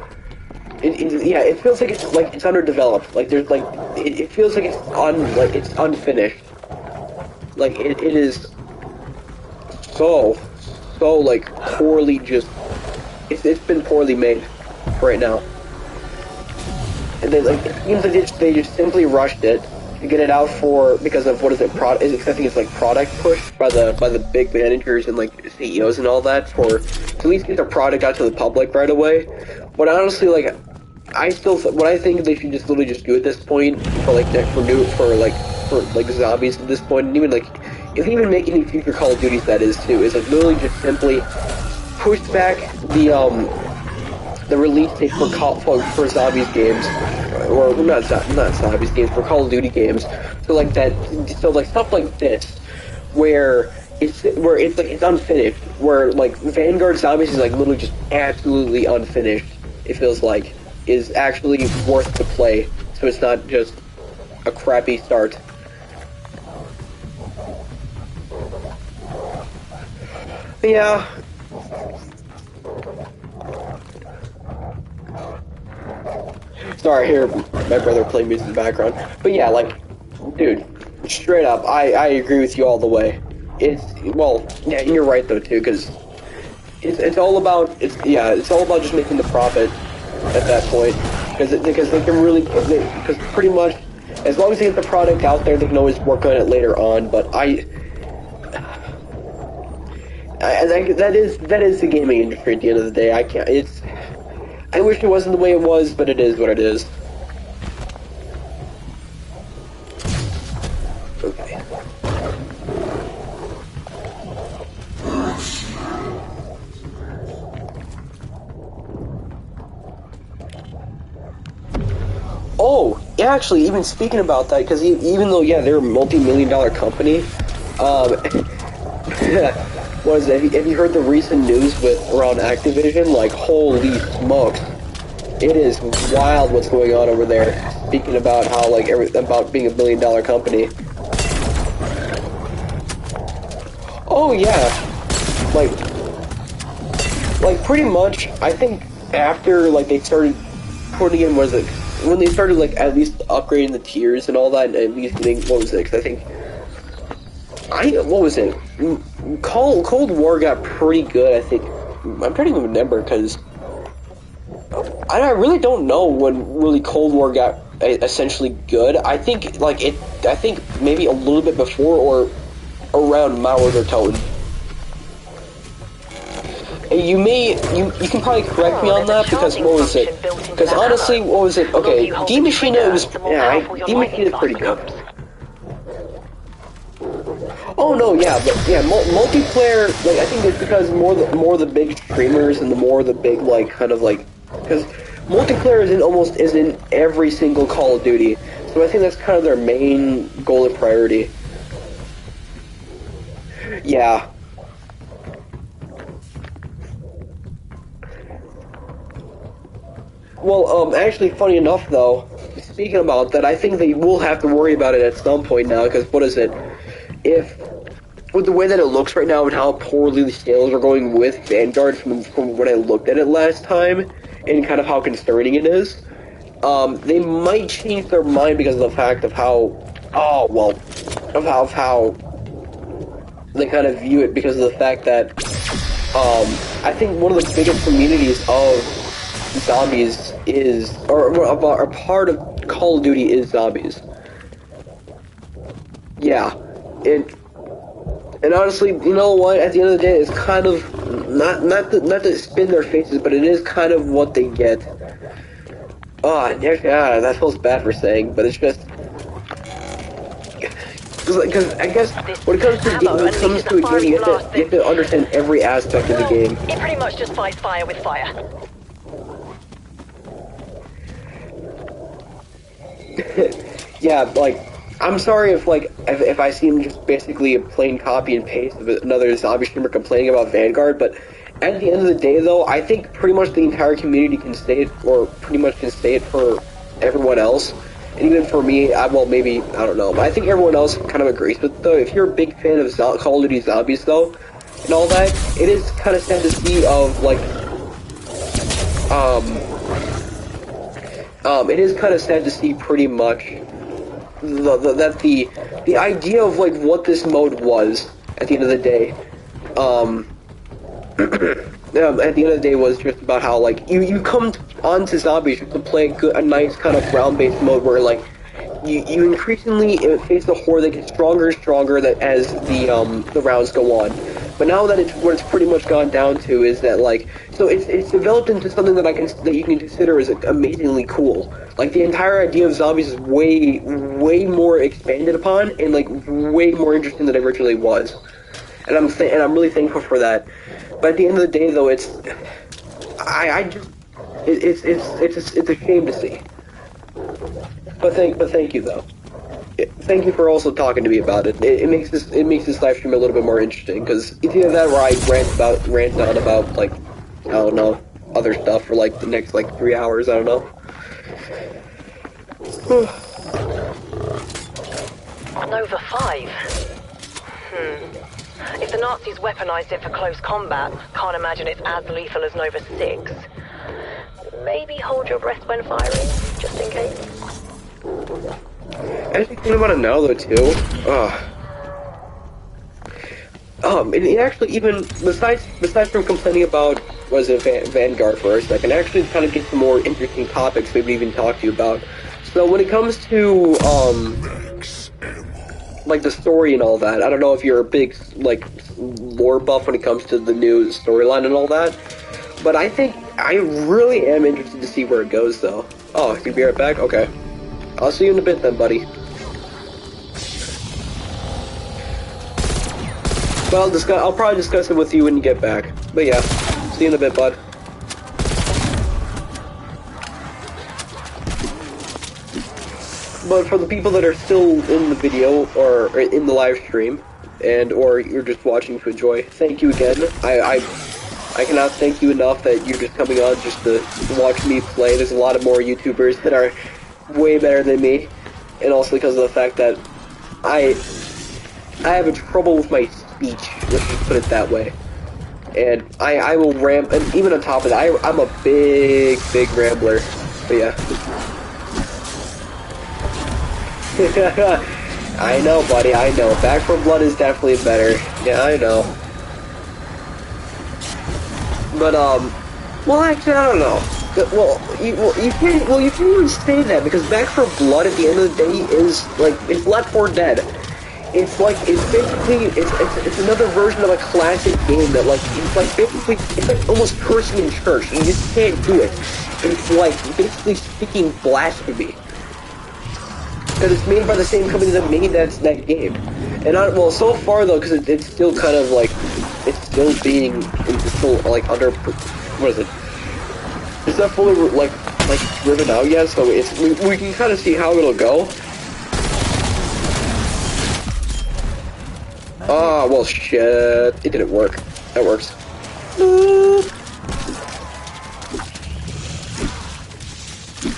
It feels like it's underdeveloped. Like there's like it feels like it's unfinished. Like it is so like poorly it's been poorly made right now. And then like it seems like they just simply rushed it to get it out because of what is it? I think it's like product push by the big managers and like CEOs and all that, to at least get their product out to the public right away. But honestly, like, what I think they should just literally just do at this point for zombies at this point, and even like, if they even make any future Call of Duties that is too, is like literally just simply push back the release date for zombies games, or not zombies games, for Call of Duty games. So like stuff like this, where it's like it's unfinished, where like Vanguard Zombies is like literally just absolutely unfinished. It feels like is actually worth the play, so it's not just a crappy start. Yeah. Sorry, I hear my brother play music in the background. But yeah, like, dude, straight up, I agree with you all the way. Yeah, you're right though too, because it's all about just making the profit at that point, because they can really, because pretty much as long as they get the product out there, they can always work on it later on. But that is the gaming industry at the end of the day. I wish it wasn't the way it was, but it is what it is. Okay. Oh, yeah, actually, even speaking about that, because even though, yeah, they're a multi-million-dollar company, what is it? Have you heard the recent news around Activision? Like, holy smokes. It is wild what's going on over there. Speaking about how, like, about being a billion-dollar company. Oh, yeah. Like, pretty much, I think after, like, they started putting in, when they started, like, at least upgrading the tiers and all that, and at least getting, what was it? Because I think, what was it? Cold War got pretty good, I think. I'm trying to remember, because I really don't know when really Cold War got essentially good. I think maybe a little bit before or around Mauer or Toten. You can probably correct me on that, because what was it? Because honestly, what was it? Okay, D Maschine D Maschine is pretty good. Oh no, yeah, but yeah, multiplayer. Like, I think it's because more the big streamers and the more the big, like, kind of like, because multiplayer isn't every single Call of Duty. So I think that's kind of their main goal and priority. Yeah. Well, actually, funny enough, though, speaking about that, I think they will have to worry about it at some point now, because what is it? With the way that it looks right now and how poorly the sales are going with Vanguard from when I looked at it last time, and kind of how concerning it is, they might change their mind because of the fact of how they kind of view it, because of the fact that, I think one of the biggest communities of zombies or a part of Call of Duty is zombies. Yeah, and honestly, you know what? At the end of the day, it's kind of not to spin their faces, but it is kind of what they get. Yeah, that feels bad for saying, but it's just because I guess when it comes to a game, you have to understand every aspect of the game. It pretty much just fights fire with fire. Yeah, like, I'm sorry if I seem just basically a plain copy and paste of another zombie streamer complaining about Vanguard, but at the end of the day, though, I think pretty much the entire community can say it, or pretty much can say it for everyone else, and even for me, maybe, I don't know, but I think everyone else kind of agrees with it, though. If you're a big fan of Call of Duty Zombies, though, and all that, it is kind of sad to see it is kind of sad to see pretty much that the idea of, like, what this mode was at the end of the day, at the end of the day was just about how, like, you come onto zombies to play a nice kind of round-based mode where, like, you increasingly face the horde that gets stronger and stronger as the rounds go on. But now that what it's pretty much gone down to is that like, so it's developed into something that you can consider as amazingly cool. Like the entire idea of zombies is way more expanded upon and like way more interesting than it originally was. And I'm really thankful for that. But at the end of the day, though, it's a shame to see. But thank you though. Thank you for also talking to me about it. It makes this live stream a little bit more interesting because it's either that or I rant on about like I don't know other stuff for like the next like 3 hours. I don't know. Nova 5. If the Nazis weaponized it for close combat, can't imagine it's as lethal as Nova 6. Maybe hold your breath when firing, just in case. Actually, thinking about it now, though, too. It actually even besides from complaining about Vanguard for a second, actually kind of get some more interesting topics maybe even talk to you about. So when it comes to like the story and all that, I don't know if you're a big like lore buff when it comes to the new storyline and all that, but I think I really am interested to see where it goes, though. Oh, you can be right back? Okay. I'll see you in a bit then, buddy. But I'll probably discuss it with you when you get back. But yeah, see you in a bit, bud. But for the people that are still in the video or in the live stream, or you're just watching to enjoy, thank you again. I cannot thank you enough that you're just coming on just to watch me play. There's a lot of more YouTubers that are way better than me, and also because of the fact that I have a trouble with my speech, let's just put it that way. And I will ramp, and even on top of that, I'm a big rambler. But yeah. I know, buddy, I know. Back 4 Blood is definitely better. Yeah, I know. But, well, actually, I don't know. You can't even say that, because Back 4 Blood at the end of the day is, like, it's Left 4 Dead. It's like, it's basically, it's another version of a classic game that, like, it's like almost cursing in church. You just can't do it. It's like, basically speaking blasphemy. Because it's made by the same company that made that game. And well, so far though, because it's still kind of like, it's still like under, what is it? It's not fully like driven out yet, so we can kind of see how it'll go. Oh, well shit, it didn't work. That works.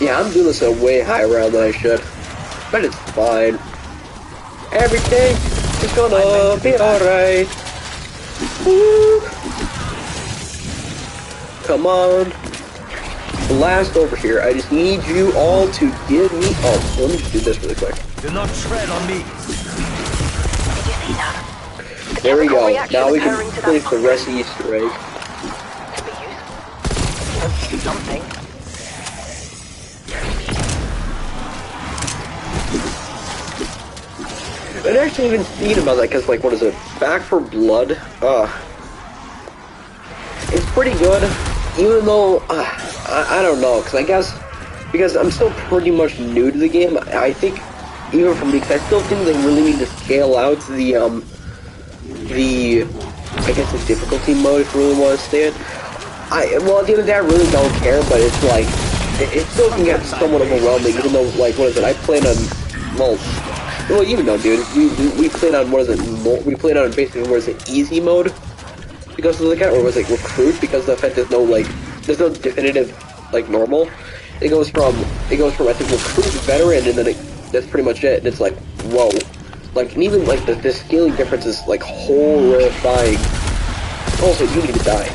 Yeah, I'm doing this at a way higher round than I should. But it's fine. Everything is gonna be alright. Come on. Blast over here. I just need you all to give me... Oh, let me just do this really quick. Do not tread on me. Did you see that? There we go. Now we can finish the rest of the Easter egg. Could be useful. Something. I didn't actually even think about that, because, like, what is it? Back 4 Blood? It's pretty good, even though, I don't know, because I'm still pretty much new to the game. I think, even for me, because I still think they really need to scale out the difficulty mode, if you really want to say it. Well, at the end of the day, I really don't care, but it's like, it still can get somewhat overwhelming, even though, like, what is it? I plan on, well, even though, dude, we played on, what is it, we played on basically, what is it, easy mode, because of the guy, or was it recruit, because of the fact there's no definitive, like, normal. It goes from, I think, recruit, veteran, and then that's pretty much it, and it's like, whoa. Like, and even, like, the scaling difference is, like, horrifying. Also, you need to die.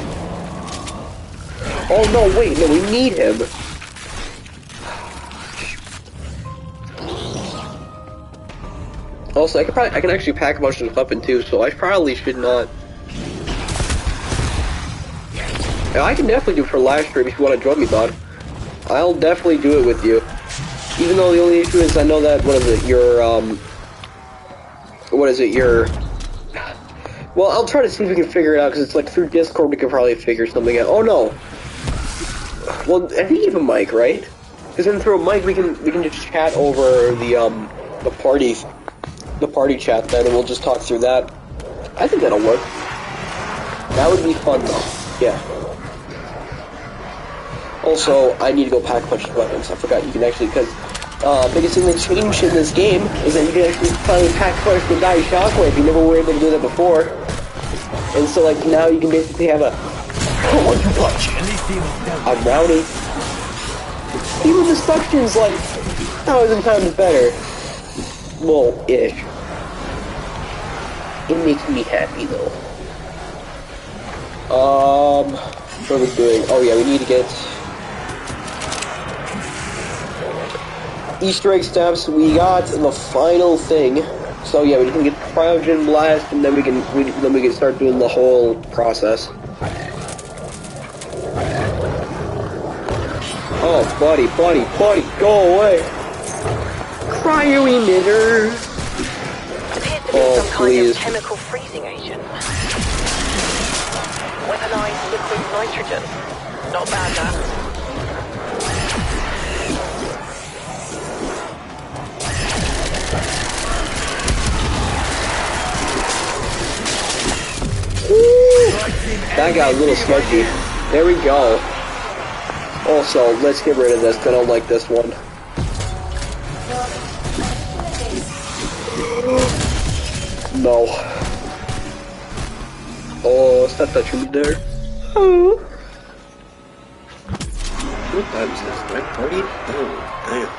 Oh, no, wait, no, we need him. Also, I can actually pack a bunch of weapon too, so I probably should not. Yeah, I can definitely do it for live stream if you want to join me, bud. I'll definitely do it with you. Even though the only issue is I know that, Well, I'll try to see if we can figure it out, because it's like through Discord we could probably figure something out. Oh no! Well, I think you have a mic, right? Because then through a mic we can just chat over the party chat then, and we'll just talk through that. I think that'll work. That would be fun though. Yeah. Also, I need to go pack a bunch of weapons. I forgot you can actually, because biggest thing that changed in this game is that you can actually finally pack first with die shockwave. You never were able to do that before. And so like now you can basically have a one-two punch. I'm rowdy. Even destruction's like 1,000 times better. Well, ish. It makes me happy though. What are we doing? Oh yeah, we need to get Easter egg steps. We got the final thing. So yeah, we can get Cryogen Blast, and then we can start doing the whole process. Oh, buddy, go away! Cryo emitter. Appears to be some kind of chemical freezing agent. Weaponized liquid nitrogen. Not bad, that. That got a little smudgy. There we go. Also, let's get rid of this. I don't like this one. No. Oh, stop touching me there. Oh. What time is this? My party? Oh, damn.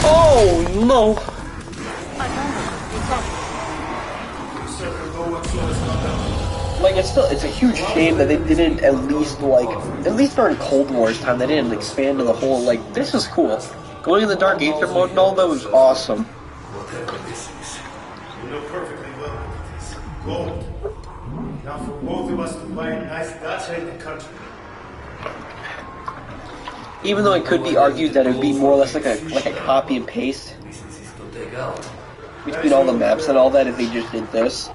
Oh, no. Like, it's a huge shame that they didn't at least during Cold War's time, they didn't expand to the whole, like, this is cool. Going in the Dark Aether mode and all that was awesome. Whatever this is, you know perfectly well what it is. Gold. Now for both of us to buy a nice dacha in the country. Even though it could be argued that it would be more or less like a copy and paste between all the maps and all that if they just did this.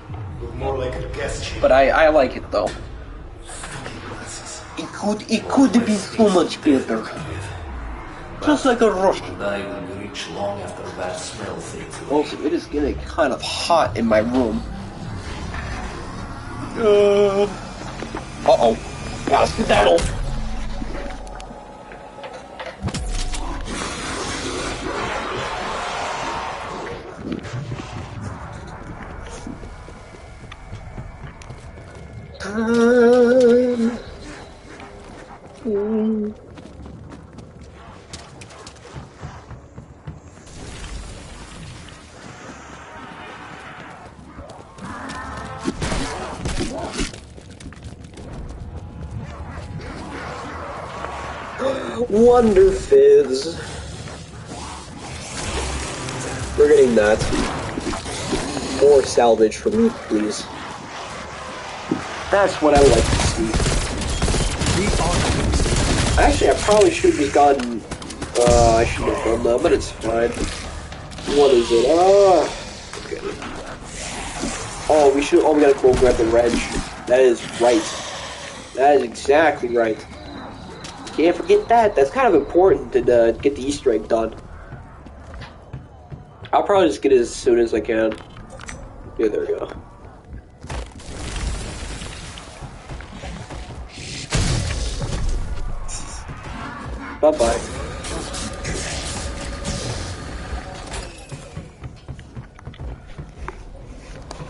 More like a guest chamber. But I like it though. It could be so much better. Just like a rush. Also, it is getting kind of hot in my room. Uh-oh. Gotta skedaddle. Wonder Fizz. We're getting that. More salvage for me, please. That's what I like to see. Actually, I probably should have gotten. I should have done that, but it's fine. What is it? Okay. Oh, we should. Oh, we gotta go grab the wrench. That is right. That is exactly right. Can't forget that. That's kind of important to get the Easter egg done. I'll probably just get it as soon as I can. Yeah, there we go. Bye-bye.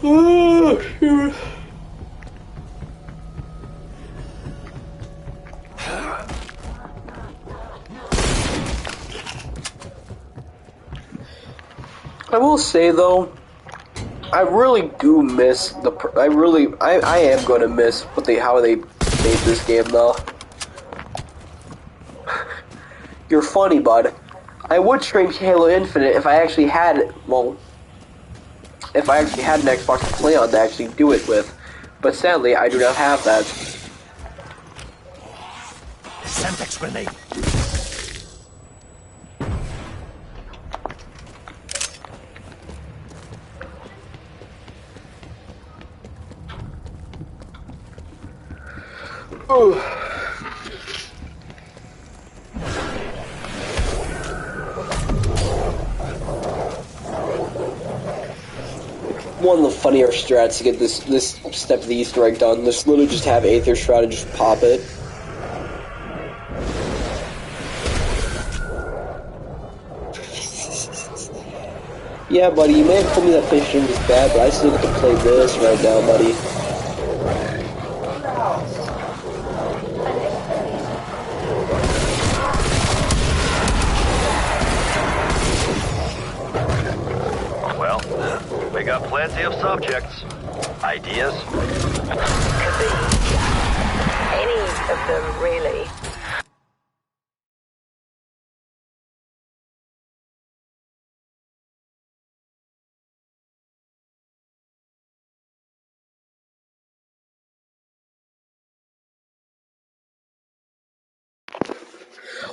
Oh, shoot. I will say though, I really do miss I am gonna miss how they made this game though. You're funny, bud. I would stream Halo Infinite if I actually had an Xbox to play on to actually do it with. But sadly, I do not have that. Semtex grenade. One of the funnier strats to get this step of the Easter egg done. Just literally just have Aether Shroud and just pop it. Yeah, buddy, you may have told me that PlayStation was bad, but I still get to play this right now, buddy. Well, we got plenty of subjects. Ideas? Could be any of them, really.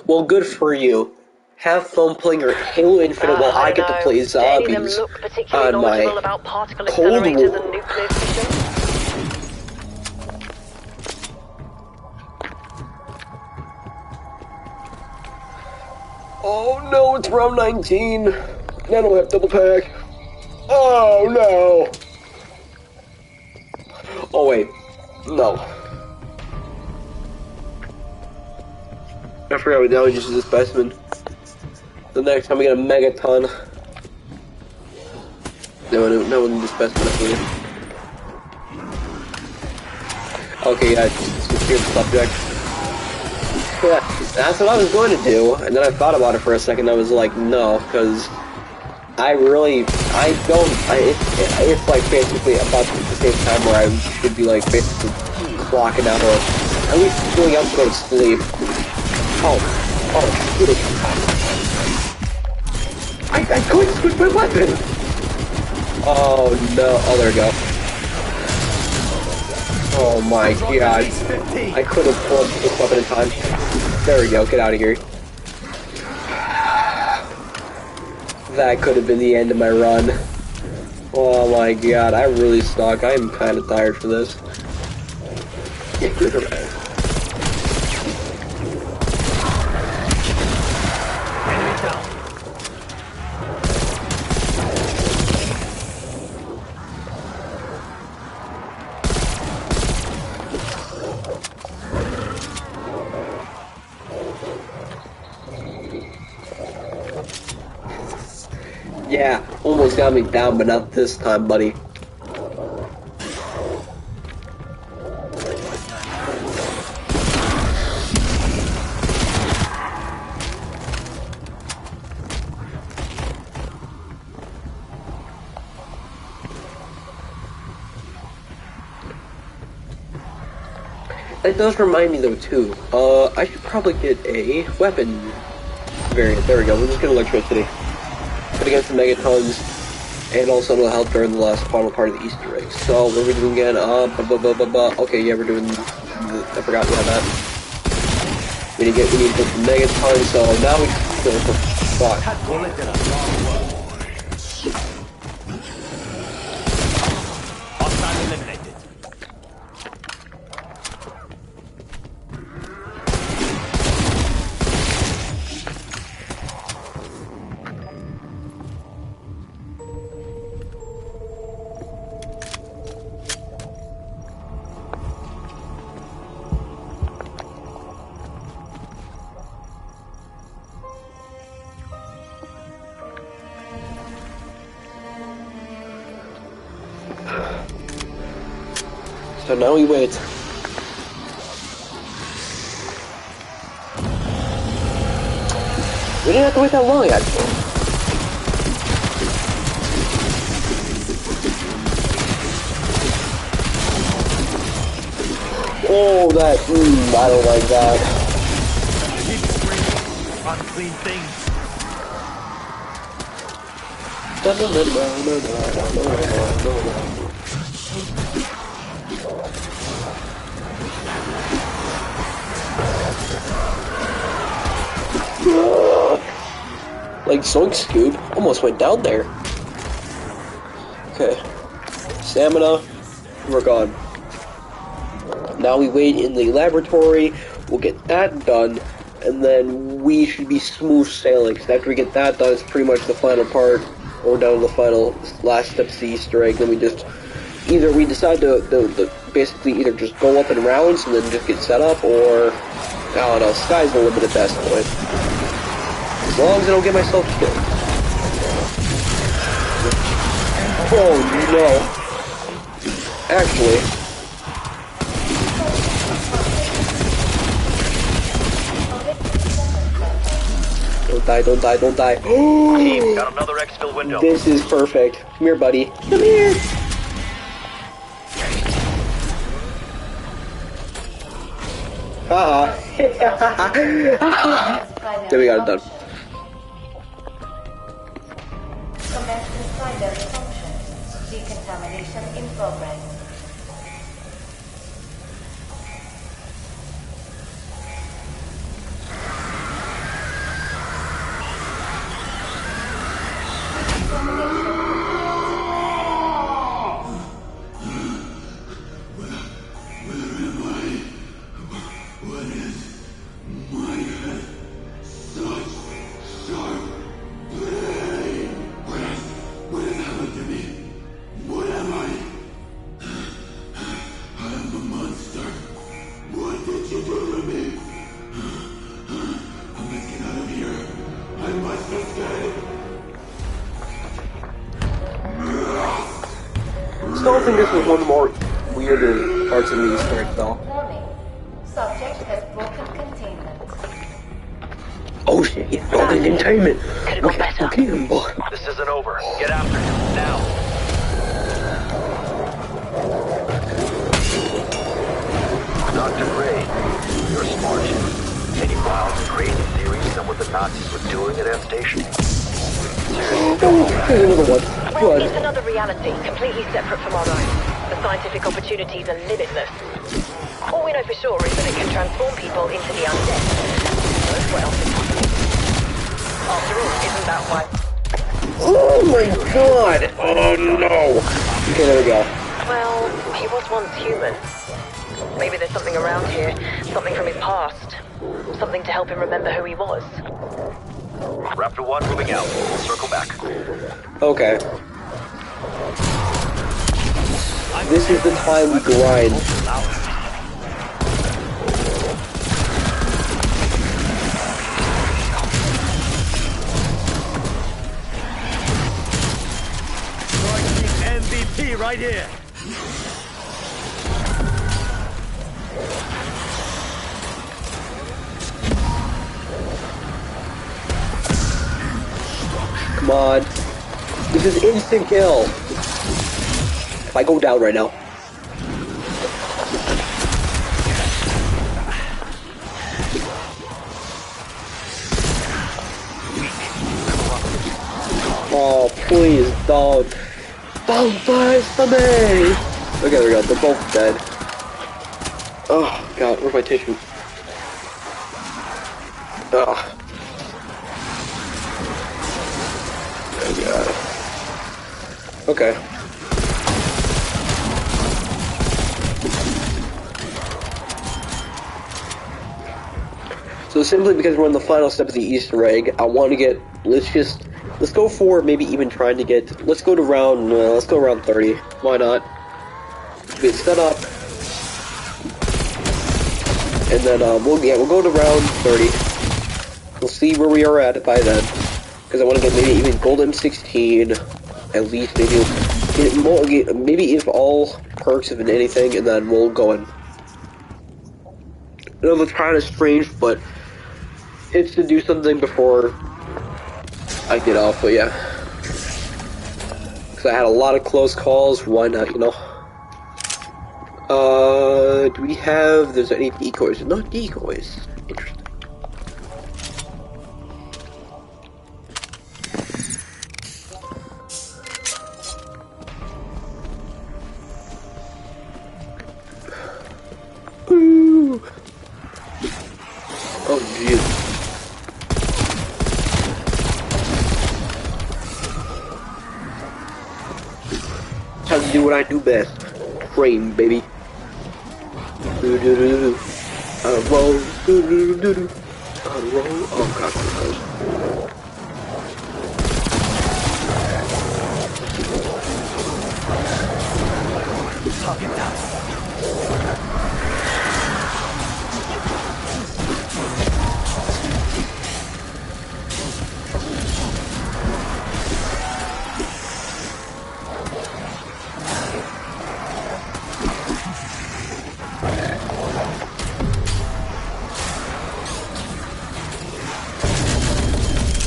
Well, good for you. Have fun playing your Halo Infinite while I get to play Do any of them zombies look particularly on knowledgeable my about particle Cold accelerators War. and nuclear fission? Oh no, it's round 19. And I don't have double pack. Oh no. Oh wait, no. I forgot we now just use this specimen. The next time we get a megaton. No one needs a specimen for you. Okay, yeah, secure the subject. Yeah, that's what I was going to do, and then I thought about it for a second. I was like, no, because it's like basically about the same time where I should be like basically blocking out or at least going out to go to sleep. Oh, shoot it. I couldn't switch my weapon! Oh no, oh there we go. Oh my god. I could have pulled this weapon in time. There we go, get out of here. That could have been the end of my run. Oh my god, I really suck. I'm kind of tired for this. Yeah, good or bad. Yeah, almost got me down, but not this time, buddy. That does remind me though too, I should probably get a weapon variant. There we go, we'll just get electricity. But against the megatons, and also it'll help during the last final part of the Easter egg. So what are we doing again? Okay, yeah, we're doing I forgot we had that. We need to get the megatons, so now we can go for fuck. Hostile eliminated. So now we wait. We didn't have to wait that long, actually. Oh, that, I don't like that. Keep screaming. Unclean things. Like Zoink Scoop almost went down there. Okay. Stamina. We're gone. Now we wait in the laboratory, we'll get that done, and then we should be smooth sailing, because after we get that done, it's pretty much the final part, or down to the final last step to the Easter egg, then we just, either we decide to basically either just go up in rounds and then just get set up, or, I don't know, sky's the limit at that point. As long as I don't get myself killed. Oh no. Actually, don't die, don't die. Team, got another exfil window. This is perfect. Come here, buddy. Come here. Haha. There we got it done. Commencing primary function. Decontamination in progress. I still think this was one of the more weirder parts of the Easter egg, though. Warning. Subject has broken containment. Oh shit, he's broken containment. Could've got better. Okay, boy. This isn't over. Get after him, now. Dr. Gray, you're smart. Any wild and crazy theories on what the Nazis were doing at that station? Here's another one. Well, Good. it's another reality, completely separate from our own. The scientific opportunities are limitless. All we know for sure is that it can transform people into the undead. That's what else is happening. After all, isn't that why? Oh my god! Oh no! Okay, there we go. Well, he was once human. Maybe there's something around here, something from his past. Something to help him remember who he was. Raptor 1 moving out. We'll circle back. Okay. This is the time we grind. MVP right here. Come on. This is instant kill. If I go down right now. Oh, please don't. Don't die for me! Okay, there we go. They're both dead. Oh, God. Where's my tissue? Ugh. Oh, God. Okay. So simply because we're on the final step of the Easter egg, I want to get, let's go for maybe even trying to get, let's go around 30. Why not? Get set up. And then, we'll go to round 30. We'll see where we are at by then. Because I want to get maybe even gold M16, at least maybe if all perks have been anything, and then we'll go in. I know that's kind of strange, but it's to do something before I get off, but yeah. Because I had a lot of close calls, why not, you know? Do we have, there's any decoys? No decoys. Interesting. Ooh. Oh, jeez. Time to do what I do best. Frame, baby. On a roll, do-do-do-do-do. On a roll, oh god, Target down.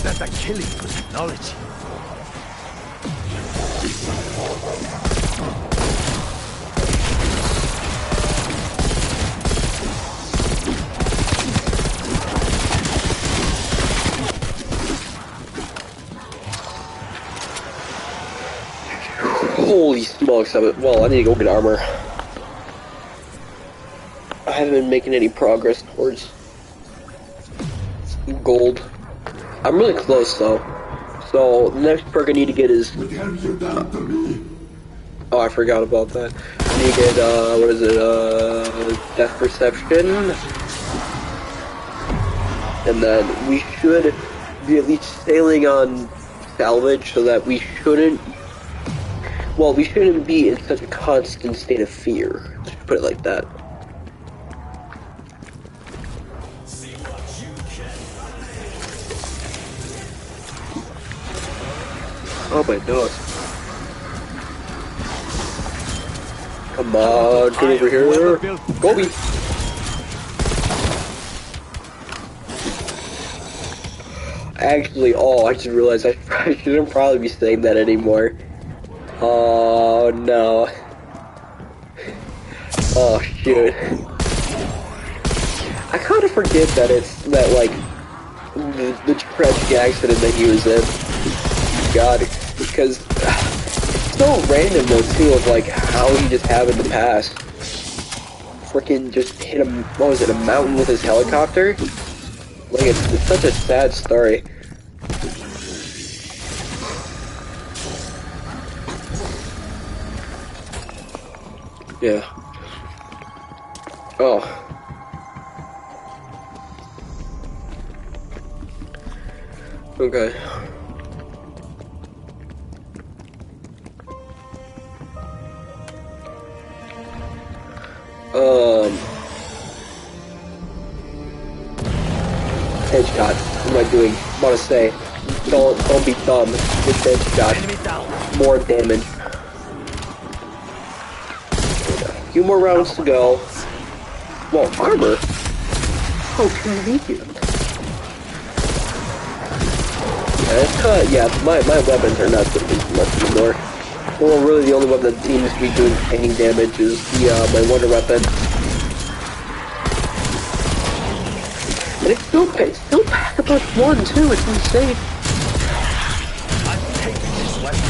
That's a killing for technology. Holy smokes, well, I need to go get armor. I haven't been making any progress towards gold. I'm really close though. So the next perk I need to get is oh, I forgot about that. I need to get what is it, death perception. And then we should be at least sailing on salvage so that we shouldn't be in such a constant state of fear. Let's put it like that. Oh my nose. Come on, get over here. Gobi! Actually, oh, I just realized I shouldn't probably be saying that anymore. Oh no. Oh shoot. I kind of forget that it's that, like, the tragic accident that he was in. God, because it's so random though too, of like how he just happened to pass. Freaking just hit a, what was it, a mountain with his helicopter? Like, it's such a sad story. Yeah. Oh. Okay. Headshot. What am I doing? I want to say, don't be dumb. Just headshot. More damage. A few more rounds to go. Whoa, armor? Oh, convenient. Yeah, my weapons are not doing much anymore. Well, really the only weapon that seems to be doing any damage is the, my wonder weapon. And it's still pack a plus one too, it's insane. I'm taking this weapon.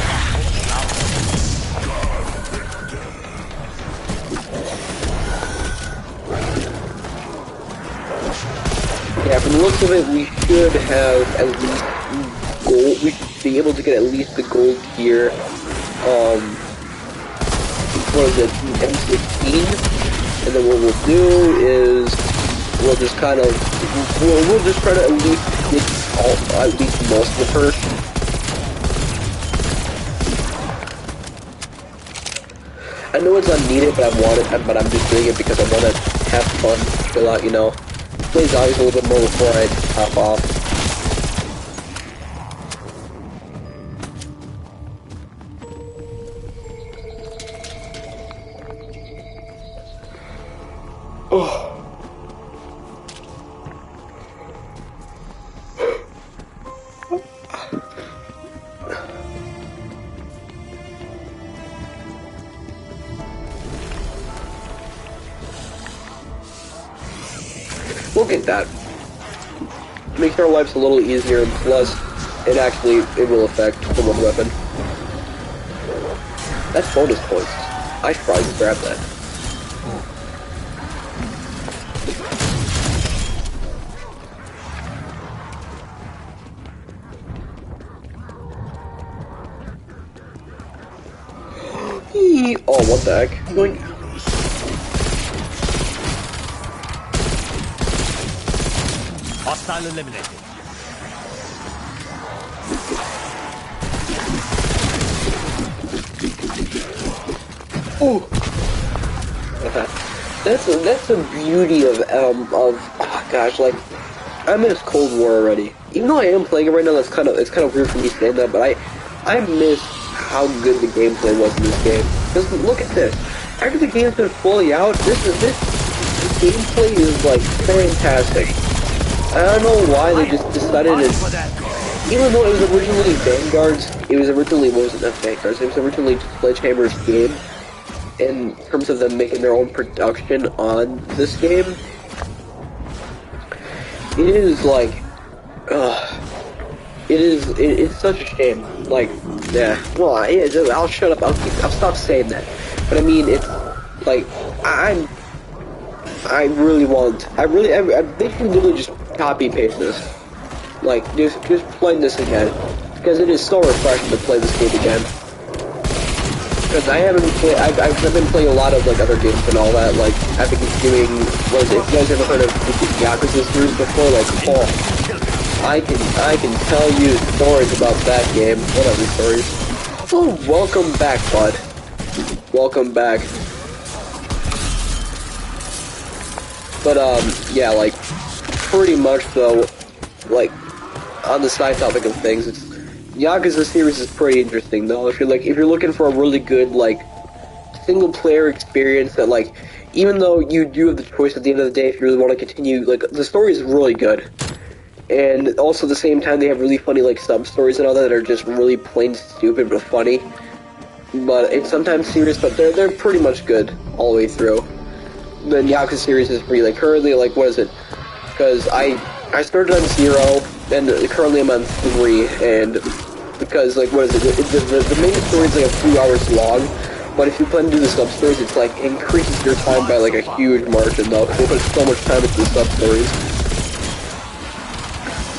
Yeah, from the looks of it, we should have at least gold. We should be able to get at least the gold tier. What is it? M16. And then what we'll do is we'll just kind of we'll just try to at least get at least most of the perks. I know it's unneeded, but but I'm just doing it because I want to have fun, chill out, you know. Play zombies a little bit more before I hop off. Oh. We'll get that. Makes our lives a little easier, and plus, it will affect the one weapon. That's bonus points. I should probably grab that. Oh, what the heck? Hostile eliminated. Ooh. That's the beauty of oh gosh, like I miss Cold War already. Even though I am playing it right now, it's kind of weird for me saying that, but I miss how good the gameplay was in this game. Just look at this. After the game's been fully out, this gameplay is like fantastic. I don't know why they just decided to, even though it was originally Vanguard's, it was originally Sledgehammer's game. In terms of them making their own production on this game, it is like, it's such a shame. Like, yeah, well, yeah, I'll shut up. I'll stop saying that. But I mean, it's like they should literally just copy and paste this. Like, just play this again, because it is so refreshing to play this game again. Because I've been playing a lot of like other games and all that. Like I've been doing, what is it? If you guys ever heard of the Yakuza series before? Like, oh, I can tell you stories about that game. What other stories? Oh, welcome back, bud. Welcome back. But yeah, like pretty much though, like on the side topic of things, it's. Yakuza series is pretty interesting though. If you're looking for a really good like single player experience that like even though you do have the choice at the end of the day if you really want to continue, like the story is really good. And also at the same time they have really funny like sub stories and all that are just really plain stupid but funny. But it's sometimes serious, but they're pretty much good all the way through. The Yakuza series is pretty like currently like what is it? Because I started on 0 and currently I'm on 3 and because like what is it? The main story is like a few hours long, but if you plan to do the sub stories, it's like increases your time by like a huge margin though. They put so much time into the sub stories.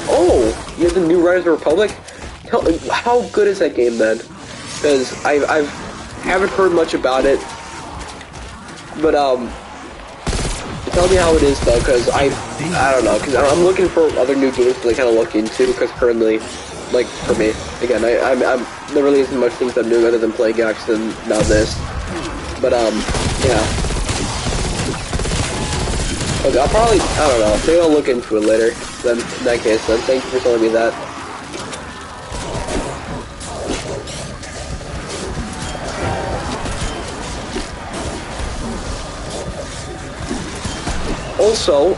Oh, you have the new Rise of the Republic? How good is that game then? Because I haven't heard much about it, but tell me how it is though, because I don't know, because I'm looking for other new games to like, kind of look into, because currently, like for me, again, there really isn't much things I'm doing other than playing Yakuza and now this, but yeah. Okay, I'll probably, I don't know, maybe I'll look into it later. Then in that case, then thank you for telling me that. Also,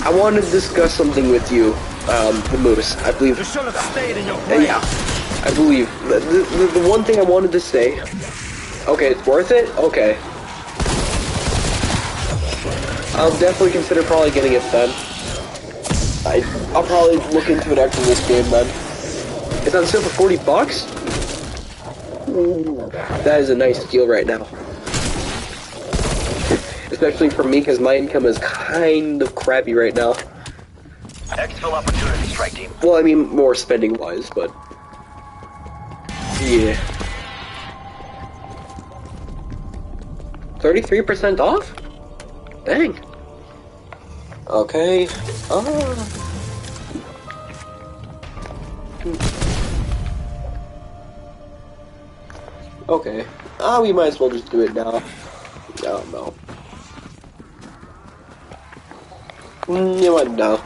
I wanted to discuss something with you, the Moose, I believe. You should have stayed in your Yeah, I believe. The one thing I wanted to say, okay, it's worth it? Okay. I'll definitely consider probably getting it then. I'll probably look into it after this game then. It's on sale for $40? Ooh, that is a nice deal right now. Especially for me, because my income is kind of crappy right now. Exfil opportunity, strike team. Well, I mean, more spending-wise, but... yeah. 33% off? Dang. Okay. Okay. We might as well just do it now. I don't know. You might know.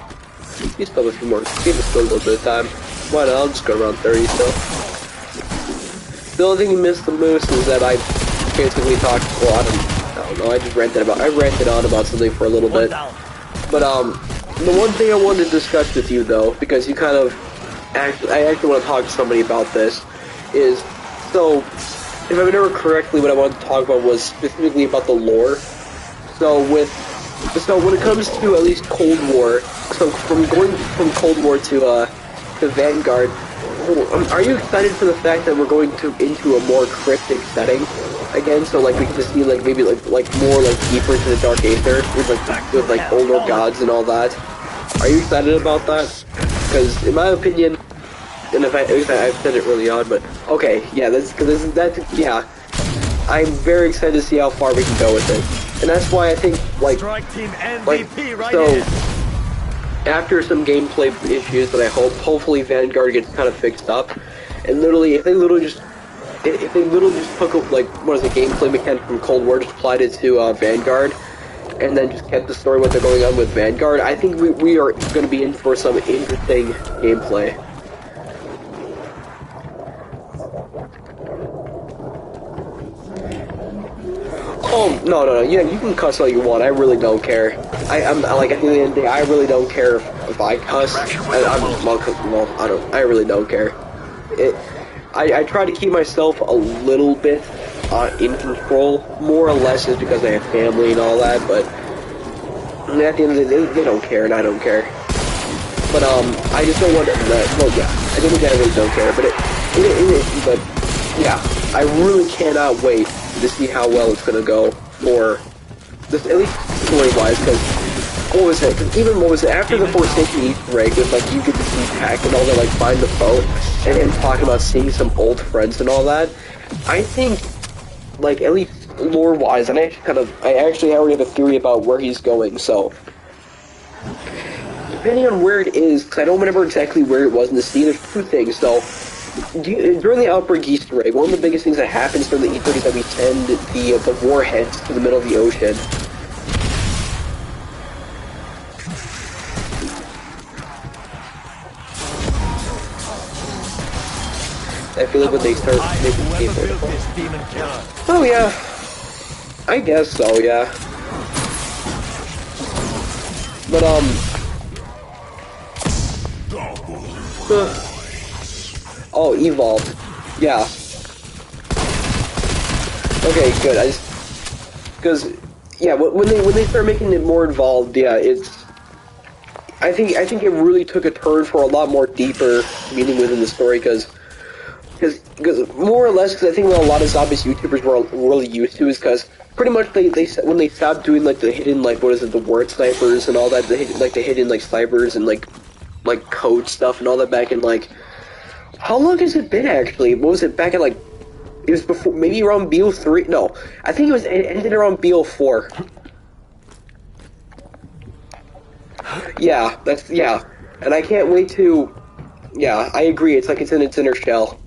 You still have a few more. Give us still a little bit of time. Why not? I'll just go around 30 still. The only thing you missed the most is that I basically talked. Well, I don't know. I ranted on about something for a little bit. But the one thing I wanted to discuss with you though, because you kind of, I actually want to talk to somebody about this, is so. If I remember correctly, what I wanted to talk about was specifically about the lore. So when it comes to at least Cold War, so from going from Cold War to Vanguard, are you excited for the fact that we're going into a more cryptic setting again? So like we can just see like maybe like more like deeper into the Dark Aether with like older gods and all that. Are you excited about that? Because in my opinion. And if I've said it really odd, but okay, yeah, yeah. I'm very excited to see how far we can go with it, and that's why I think like Strike team MVP right so. here. after some gameplay issues that I hopefully Vanguard gets kind of fixed up, and literally, if they literally just took like what is it, gameplay mechanic from Cold War, just applied it to Vanguard, and then just kept the story what they're going on with Vanguard, I think we are going to be in for some interesting gameplay. Oh, no, yeah, you can cuss all you want, I really don't care. I'm like, at the end of the day, I really don't care if I cuss. I really don't care. I try to keep myself a little bit in control, more or less just because I have family and all that, but at the end of the day, they don't care, and I don't care. But, I just don't want to, well, yeah, I think I really don't care, but yeah, I really cannot wait to see how well it's gonna go for this, at least story-wise, because what was it, after the Forsaken Easter egg, with, like, you get to see Pac and all that, like, find the boat, and him talking about seeing some old friends and all that, I think, like, at least lore-wise, and I actually already have a theory about where he's going, so, depending on where it is, because I don't remember exactly where it was in the scene, there's two things, so, during the Outbreak Easter egg, one of the biggest things that happens during the Easter egg is that we send the warheads to the middle of the ocean. I feel like when they start making gameplay. Oh yeah, I guess so. Yeah, but oh, evolved. Yeah. Okay, good. Because yeah, when they start making it more involved, yeah, it's. I think it really took a turn for a lot more deeper meaning within the story, because more or less, because I think what a lot of zombies YouTubers were really used to is because pretty much they when they stopped doing like the hidden, like, what is it, the word snipers and all that, the hidden like snipers and like code stuff and all that back in, like, how long has it been actually? What was it, back in, like, it was before, maybe around BO3? No, I think it ended around BO4. Yeah, yeah, and I can't wait to, yeah, I agree, it's like it's in its inner shell.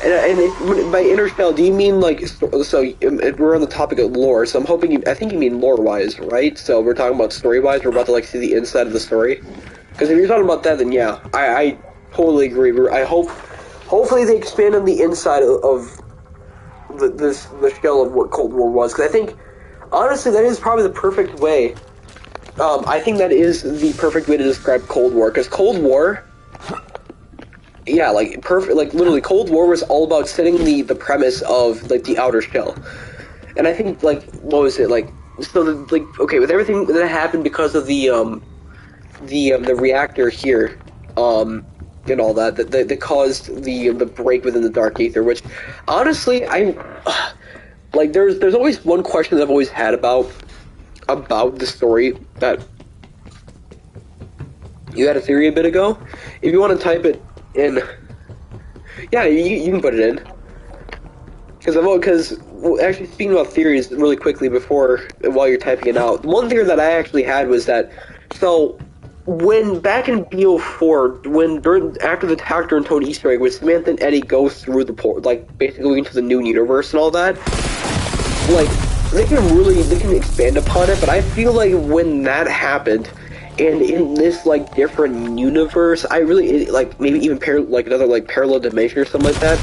And by inner shell, do you mean, like, so we're on the topic of lore, so I think you mean lore-wise, right? So we're talking about story-wise, we're about to, like, see the inside of the story? Because if you're talking about that, then yeah, I totally agree. Hopefully they expand on the inside of the shell of what Cold War was, because I think, honestly, that is probably the perfect way, I think that is the perfect way to describe Cold War, because Cold War, yeah, like, perfect, like, literally, Cold War was all about setting the premise of, like, the outer shell. And I think, like, what was it, like, so, like, okay, with everything that happened because of the reactor here, and all that caused the break within the Dark Aether, which, honestly, like, there's always one question that I've always had about the story that you had a theory a bit ago. If you want to type it in, yeah, you can put it in. Because actually, speaking about theories really quickly while you're typing it out, one theory that I actually had was that, so, when back in BO4, after the Tactor and Toad Easter egg, when Samantha and Eddie go through the port, like, basically into the new universe and all that, like, they can expand upon it, but I feel like when that happened, and in this, like, different universe, I really, like, maybe even another, like, parallel dimension or something like that,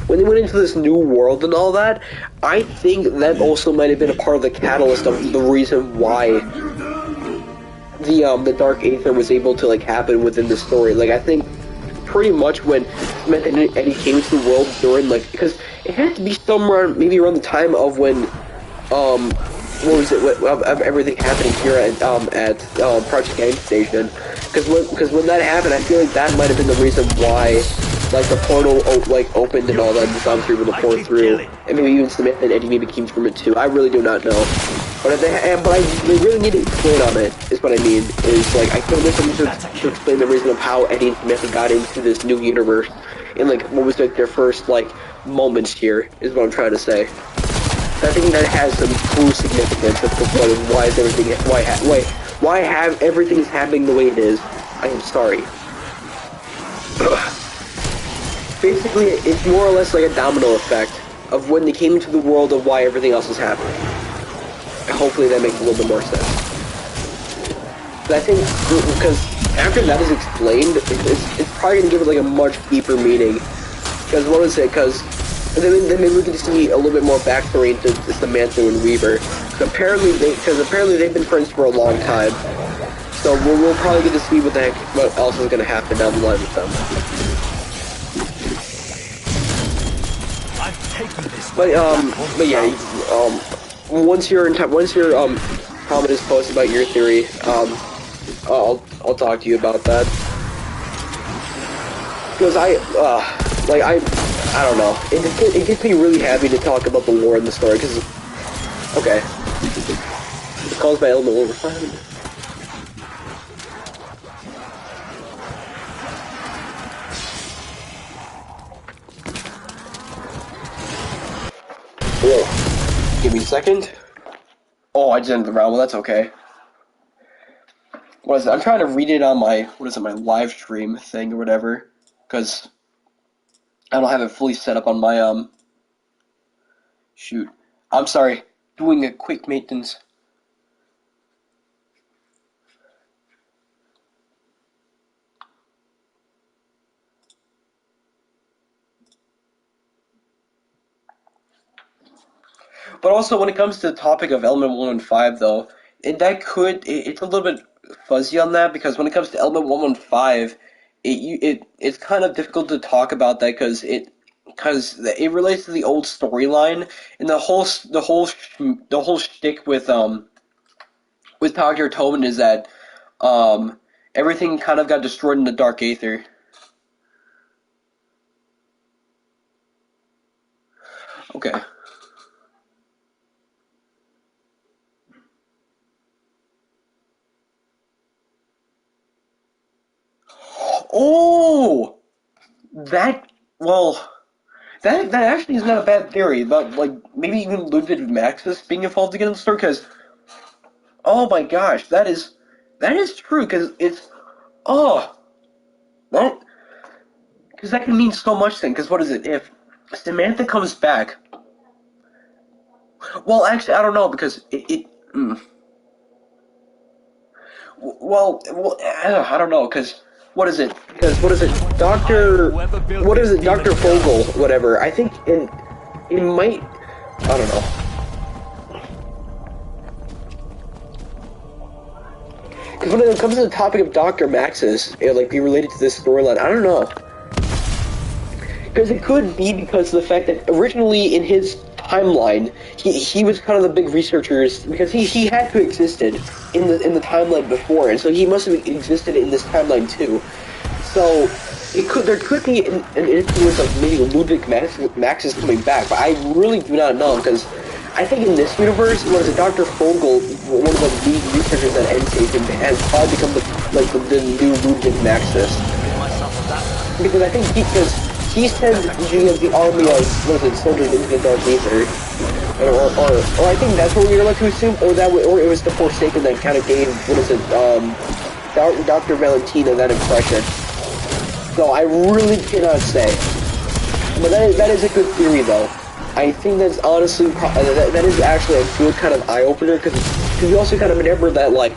when they went into this new world and all that, I think that also might have been a part of the catalyst of the reason why the Dark Aether was able to, like, happen within the story. Like, I think pretty much when Samantha and Eddie came to the world during, like, because it had to be somewhere maybe around the time of when what was it, of everything happening here at Project Gang Station, because when that happened, I feel like that might have been the reason why, like, the portal opened and all that, and the zombies were able to pour through, and maybe even Samantha and Eddie maybe came from it too. I really do not know. But they really need to explain on it, is what I mean. Is, like, I feel there's something to explain the reason of how Eddie and Samantha got into this new universe, and, like, what was, like, their first, like, moments here, is what I'm trying to say. I think that has some true significance as to why why have everything's happening the way it is. I am sorry. Basically, it's more or less like a domino effect of when they came into the world of why everything else is happening. Hopefully that makes a little bit more sense. But I think, because after that is explained, it's probably going to give it like a much deeper meaning. Because what is it? Because then maybe we can see a little bit more backstory into Samantha and Weaver. Apparently they've been friends for a long time. So we'll probably get to see what else is going to happen down the line with them. But yeah, once your comment is posted about your theory, I'll talk to you about that. Because I don't know. It gets me really happy to talk about the lore in the story. Because okay, it's caused by element overfire. Whoa. Give me a second. Oh, I just ended the round. Well, that's okay. What is it? I'm trying to read it on my, my live stream thing or whatever. Because I don't have it fully set up on my, shoot. I'm sorry. Doing a quick maintenance. But also, when it comes to the topic of Element 115, though, it's a little bit fuzzy on that, because when it comes to Element 115, it's kind of difficult to talk about that, because it relates to the old storyline, and the whole shtick with Dr. Tobin is that, everything kind of got destroyed in the Dark Aether. Okay. Oh! That actually is not a bad theory about, like, maybe even Ludwig Maxis being involved again in the story, because, oh my gosh, that is true, because because that can mean so much then, because what is it, if Samantha comes back, well, actually, I don't know, because I don't know, because what is it? Dr. Fogel, whatever. I think it might. I don't know. Because when it comes to the topic of Dr. Maxis, like be related to this storyline, I don't know. Because it could be because of the fact that originally in his timeline, he was kind of the big researchers, because he had to existed in the timeline before, and so he must have existed in this timeline too. So there could be an influence of maybe Ludwig Maxis coming back, but I really do not know, because I think in this universe, Dr. Fogel, one of the lead researchers at NSAFE, has probably become the new Ludwig Maxis. Because I think he sent the army of, soldiers into the Dark Aether. Or I think that's what we were led to assume, or it was the Forsaken that kind of gave, Dr. Valentina that impression. So I really cannot say. But that is a good theory, though. I think that's honestly, that is actually a good kind of eye-opener, because you also kind of remember that, like,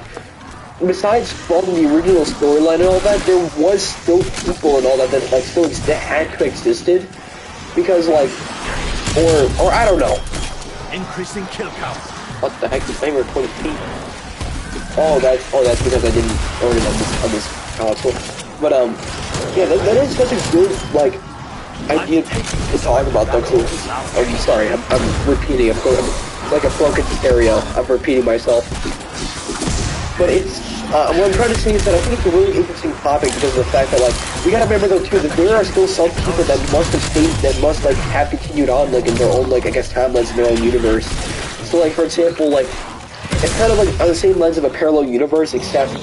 besides from the original storyline and all that, there was still people and all that still had to existed, because like, or I don't know. Increasing kill count. What the heck? The timer 20 feet. Oh, that's because I didn't order on this console. But yeah, that is such a good like idea to talk about though. Too. I'm sorry, I'm repeating. I'm like a broken stereo. I'm repeating myself. But it's, what I'm trying to say is that I think it's a really interesting topic because of the fact that, like, we gotta remember though too, that there are still some people that must have stayed, that must, like, have continued on, like, in their own, like, I guess, timelines in their own universe. So, like, for example, like, it's kind of like on the same lens of a parallel universe, except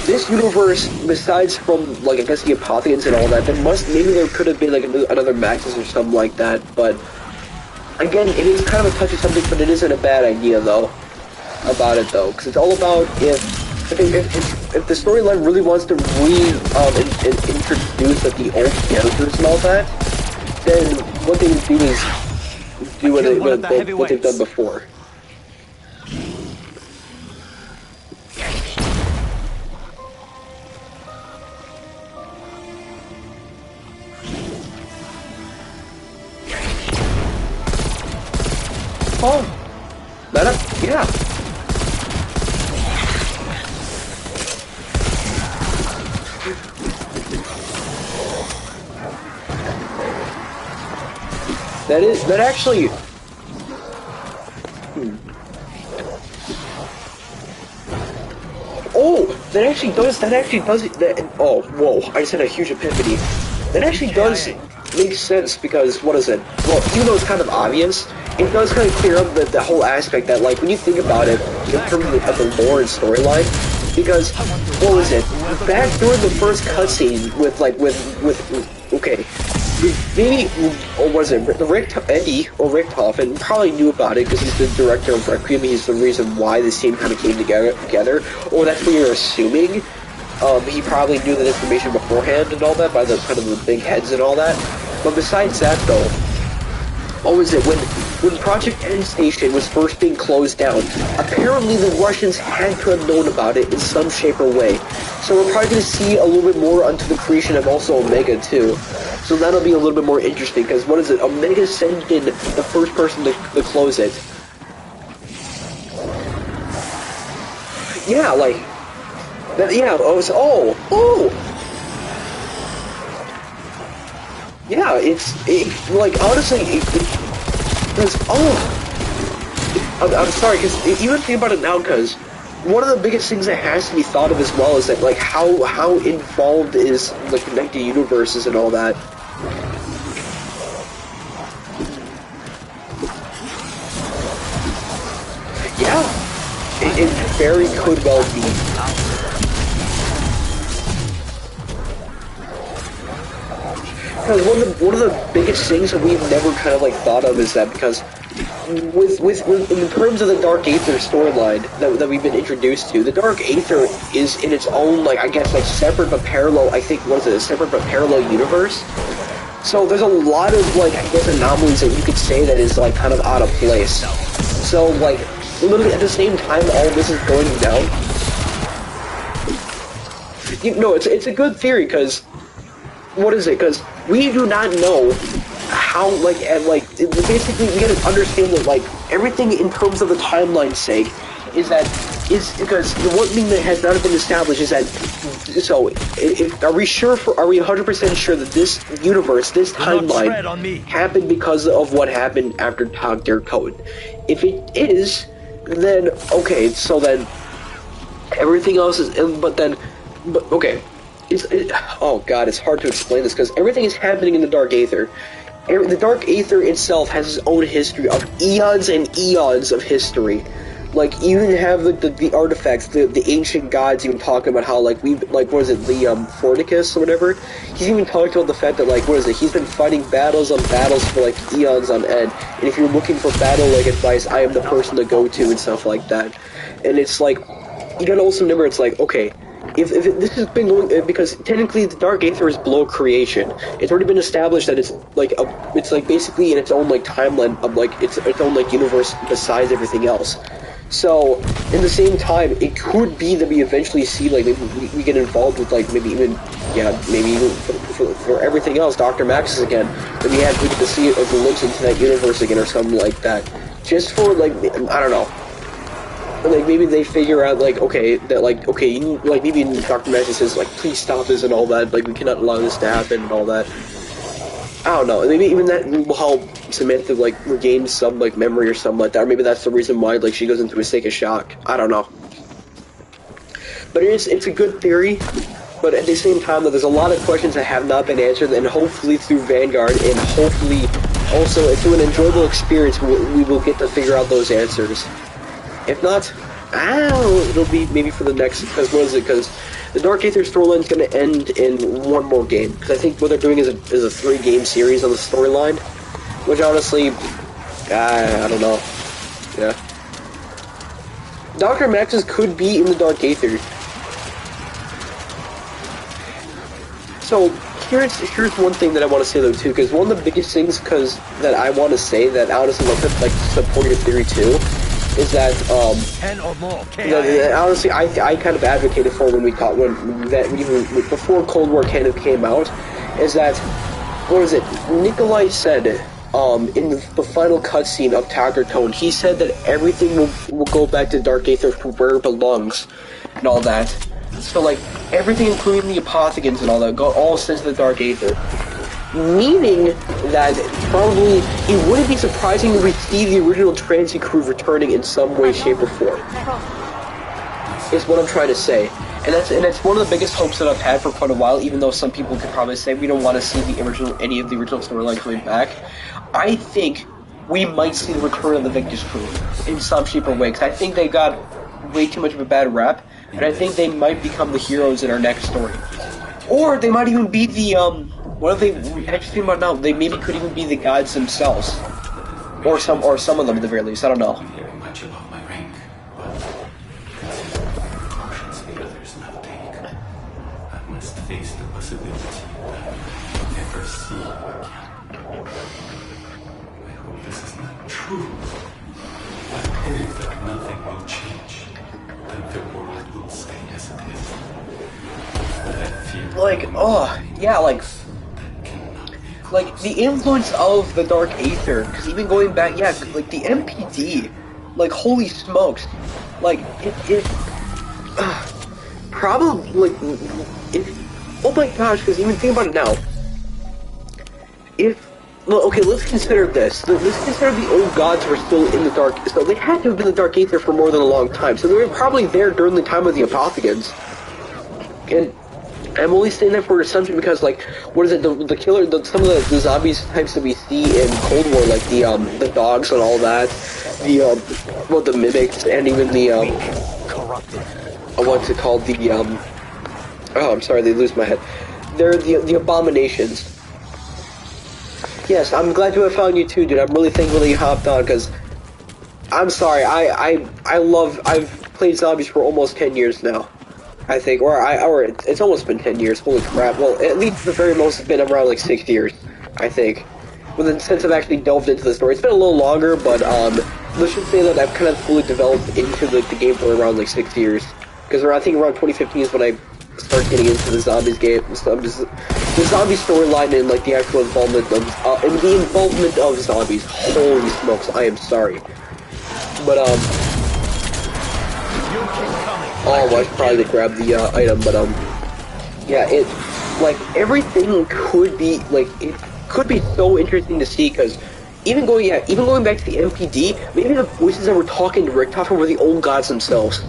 this universe, besides from, like, I guess the Apotheons and all that, maybe there could have been, like, another Maxis or something like that, but, again, it is kind of a touchy subject, but it isn't a bad idea, though, about it, though, because it's all about if if the storyline really wants to introduce like the old characters and all that, then what they would do is do what they've done before. Oh, yeah. That actually. Oh, that actually does. Oh, whoa! I just had a huge epiphany. That actually does make sense because what is it? Well, even though it's kind of obvious, it does kind of clear up the whole aspect that, like, when you think about it in terms of the lore and storyline, because what was it? Back during the first cutscene with okay, maybe, or was it Eddie or Richtofen probably knew about it because he's the director of Requiem. He's the reason why this team kind of came together, or that's what you're assuming. He probably knew that information beforehand and all that by the kind of the big heads and all that. But besides that, though, what was it? When Project N Station was first being closed down, apparently the Russians had to have known about it in some shape or way. So we're probably going to see a little bit more onto the creation of also Omega too. So that'll be a little bit more interesting because what is it? Omega sent in the first person to close it. Yeah, like that. Yeah. Yeah, it's like honestly, because I'm sorry, because even think about it now, because one of the biggest things that has to be thought of as well is that, like, how involved is the connected universes and all that. Yeah, it very could well be. Because one of the biggest things that we've never kind of like thought of is that because with in terms of the Dark Aether storyline that we've been introduced to, the Dark Aether is in its own, like, I guess, like, separate but parallel, I think, what is it, a separate but parallel universe? So there's a lot of, like, I guess, anomalies that you could say that is, like, kind of out of place. So, like, literally at the same time all this is going down, it's a good theory, because what is it? Because we do not know how, like, and, like, basically we gotta understand that, like, everything in terms of the timeline's sake is because the one thing that has not been established is that, so, are we 100% sure that this universe, this timeline, happened because of what happened after Dr. Code? If it is, then, okay, so then, everything else is, okay. Oh god, it's hard to explain this because everything is happening in the Dark Aether. The Dark Aether itself has its own history of eons and eons of history. Like, you even have the artifacts, the ancient gods even talking about how, like, what is it, the Fornicus or whatever? He's even talked about the fact that, like, what is it, he's been fighting battles on battles for, like, eons on end. And if you're looking for battle, like, advice, I am the person to go to and stuff like that. And it's like, you gotta also remember, it's like, okay, if this has been going, because technically the Dark Aether is below creation. It's already been established that it's like basically in its own, like, timeline of, like, its own, like, universe besides everything else. So in the same time, it could be that we eventually see, like, maybe we get involved with, like, maybe even for everything else, Dr. Maxis again. That we get to see, like, the links into that universe again or something like that. Just for, like, I don't know. Like, maybe they figure out, like, okay, that, like, okay, you need, like, maybe Dr. Magic says, like, please stop this and all that, like, we cannot allow this to happen and all that. I don't know, maybe even that will help Samantha, like, regain some, like, memory or something like that, or maybe that's the reason why, like, she goes into a state of shock. I don't know. But it's a good theory, but at the same time, there's a lot of questions that have not been answered, and hopefully through Vanguard, and hopefully also through an enjoyable experience, we will get to figure out those answers. If not, it'll be maybe for the next, because what is it, because the Dark Aether storyline is going to end in one more game, because I think what they're doing is a 3-game series on the storyline, which honestly, I don't know, yeah. Dr. Maxis could be in the Dark Aether, So here's one thing that I want to say though too, because one of the biggest things that I want to say that honestly like support your theory too, is that 10 or more. that honestly I kind of advocated for when even before Cold War kind of came out, is that what was it? Nikolai said in the final cutscene of Tiger Tone, he said that everything will go back to Dark Aether for where it belongs and all that. So like everything, including the apothegons and all that, all sent to the Dark Aether. Meaning that probably it wouldn't be surprising if we see the original transit crew returning in some way, shape, or form. Is what I'm trying to say. And that's one of the biggest hopes that I've had for quite a while, even though some people could probably say we don't want to see any of the original storylines coming back. I think we might see the return of the Victus crew in some shape or way, because I think they got way too much of a bad rap, and I think they might become the heroes in our next story. Or they might even be the, what are they actually thinking about now? They maybe could even be the gods themselves. Or some of them at the very least, I don't know. Much above my rank, but there's nothing. I must face the possibility that I'll never see again. I hope this is not true. I hope that nothing will change, that the world will stay as it is. But I fear like the influence of the Dark Aether, because even going back, yeah, like the MPD, like holy smokes, like it probably like oh my gosh, because even think about it now. Okay, let's consider this. Let's consider the old gods were still in the Dark. So they had to have been in the Dark Aether for more than a long time. So they were probably there during the time of the apothegons. And I'm only saying that for assumption because, like, what is it? The killer, some of the zombies types that we see in Cold War, like the dogs and all that, the mimics, and even the what's it called? Oh, I'm sorry, they lose my head. They're the abominations. Yes, I'm glad to have found you too, dude. I'm really thankful that you hopped on, because I'm sorry, I've played zombies for almost 10 years now, I think, or it's almost been 10 years, holy crap. Well, at least the very most, it's been around like 6 years, I think. Well, then, since I've actually delved into the story, it's been a little longer, but let's just say that I've kind of fully developed into the game for around like 6 years. Because I think around 2015 is when I started getting into the zombies game, the zombie storyline and like the actual involvement of zombies. Holy smokes, I am sorry. But oh, I should probably grab the item, but yeah, it like everything could be like it could be so interesting to see, because even going back to the MPD, maybe the voices that were talking to Rick were the old gods themselves.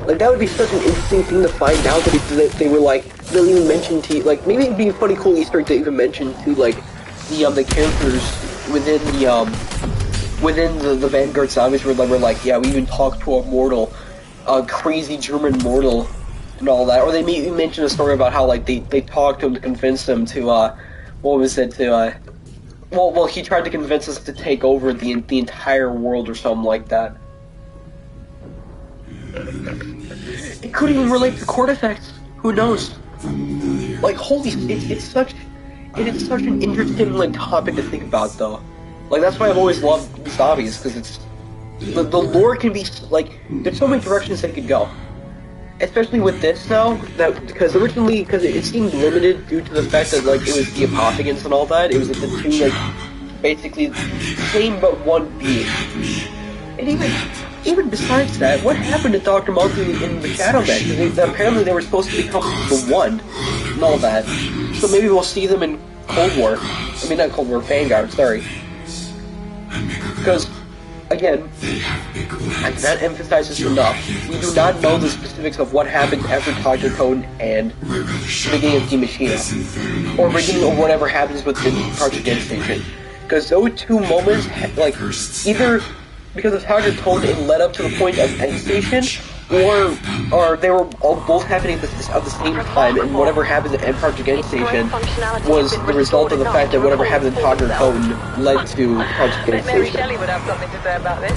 Like, that would be such an interesting thing to find out, that they were like, they'll even mention to you, like, maybe it'd be a funny cool Easter egg to even mention to, like, the characters within the Vanguard zombies where they were like, yeah, we even talked to a mortal, a crazy German mortal, and all that. Or they maybe mention a story about how, like, they talked to him to convince him to, what was it, to, well, he tried to convince us to take over the entire world or something like that. It could even relate to court effects. Who knows? Like, holy, it is such an interesting like topic to think about, though. Like, that's why I've always loved zombies, because it's the lore can be like there's so many directions they could go. Especially with this now, because it seemed limited due to the fact that like it was the apothegons and all that. It was like the two like basically same but one being. And even besides that, what happened to Dr. Monkey in the Shadow Man? Apparently they were supposed to become the One, and all that. So maybe we'll see them in Cold War. I mean, not Cold War, Vanguard, sorry. Because, again, I cannot emphasize this enough. We do not know the specifics of what happened after Dr. Cone and the beginning of the Maschine. Or beginning of whatever happens with the Project Gen Station. Because those two moments, like, either because of how you're told it led up to the point of End Station, or they were all both happening at the same time, and whatever happened at Project End Station was the result of the fact that whatever happened in Togger Cone led to Project End Station. Shelley would have something to say about this.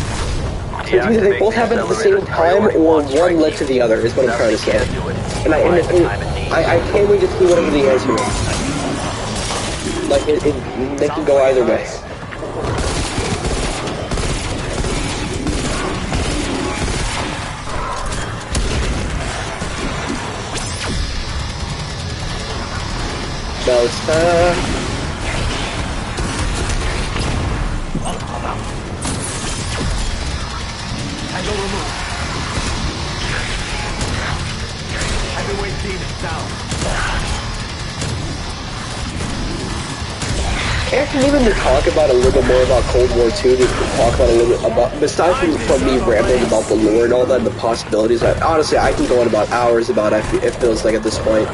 So it's either they both happened at the same time, or one led to the other, is what I'm trying to say. And I can't wait to see whatever the answer is. Like, they can go either way. Now it's time. Tango removed. Heavyweight demon down. Actually, even to talk about a little bit more about Cold War II, to talk about a little bit about, besides from me rambling about the lore and all that, and the possibilities, honestly, I can go on about hours about it, it feels like at this point.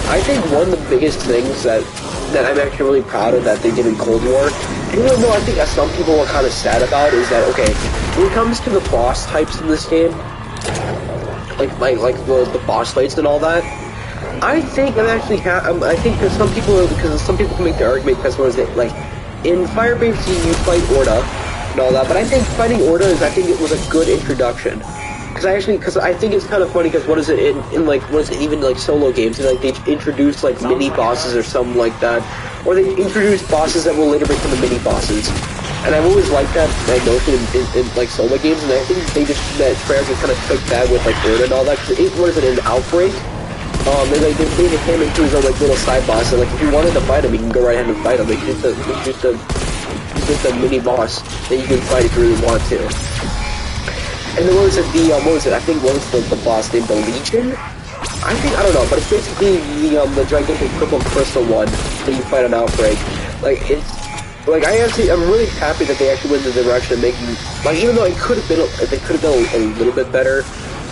I think one of the biggest things that I'm actually really proud of that they did in Cold War, even though I think that some people were kind of sad about, is that, okay, when it comes to the boss types in this game, like the boss fights and all that, I think I'm actually I think because some people can make the argument because what is it, like in Firebase you fight Orda and all that, but I think fighting Orda I think it was a good introduction. Because I think it's kind of funny because what is it in like what is it even like solo games, and like they introduce like mini bosses or something like that, or they introduce bosses that will later become the mini bosses. And I've always liked that notion in like solo games, and I think that Treyarch just kind of took that with like Orda and all that. Cause what is it, in Outbreak? They made him into his own like little side boss, and like if you wanted to fight him, you can go right ahead and fight him. Like he's just a mini boss that you can fight if you really want to. And then what was it? I think what was the boss named the Legion? I don't know, but it's basically the gigantic purple crystal one that you fight on Outbreak. Like it's like I'm really happy that they actually went in the direction of making, like, even though they could have been a little bit better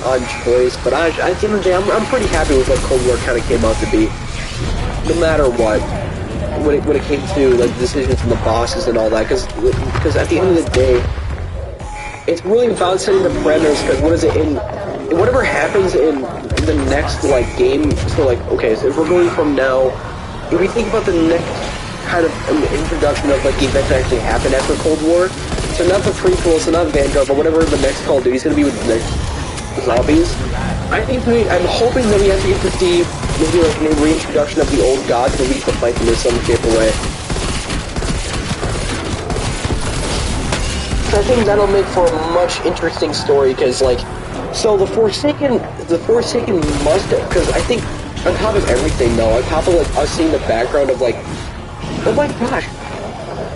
on choice, but at the end of the day, I'm pretty happy with what Cold War kind of came out to be, no matter what. When it came to like decisions from the bosses and all that, because at the end of the day, it's really about setting the parameters. Because what is it in whatever happens in the next like game? So like, okay, so if we're going from now, if we think about the next kind of introduction of like the events that actually happened after Cold War, so not the prequel, so not Vanguard, but whatever the next Call of Duty is going to be with the next zombies. I'm hoping that we actually get to see maybe like a reintroduction of the old gods, so we can fight them in some shape or way. So I think that'll make for a much interesting story, because like, so the Forsaken must, because I think on top of everything though, on top of like us seeing the background of like, oh my gosh,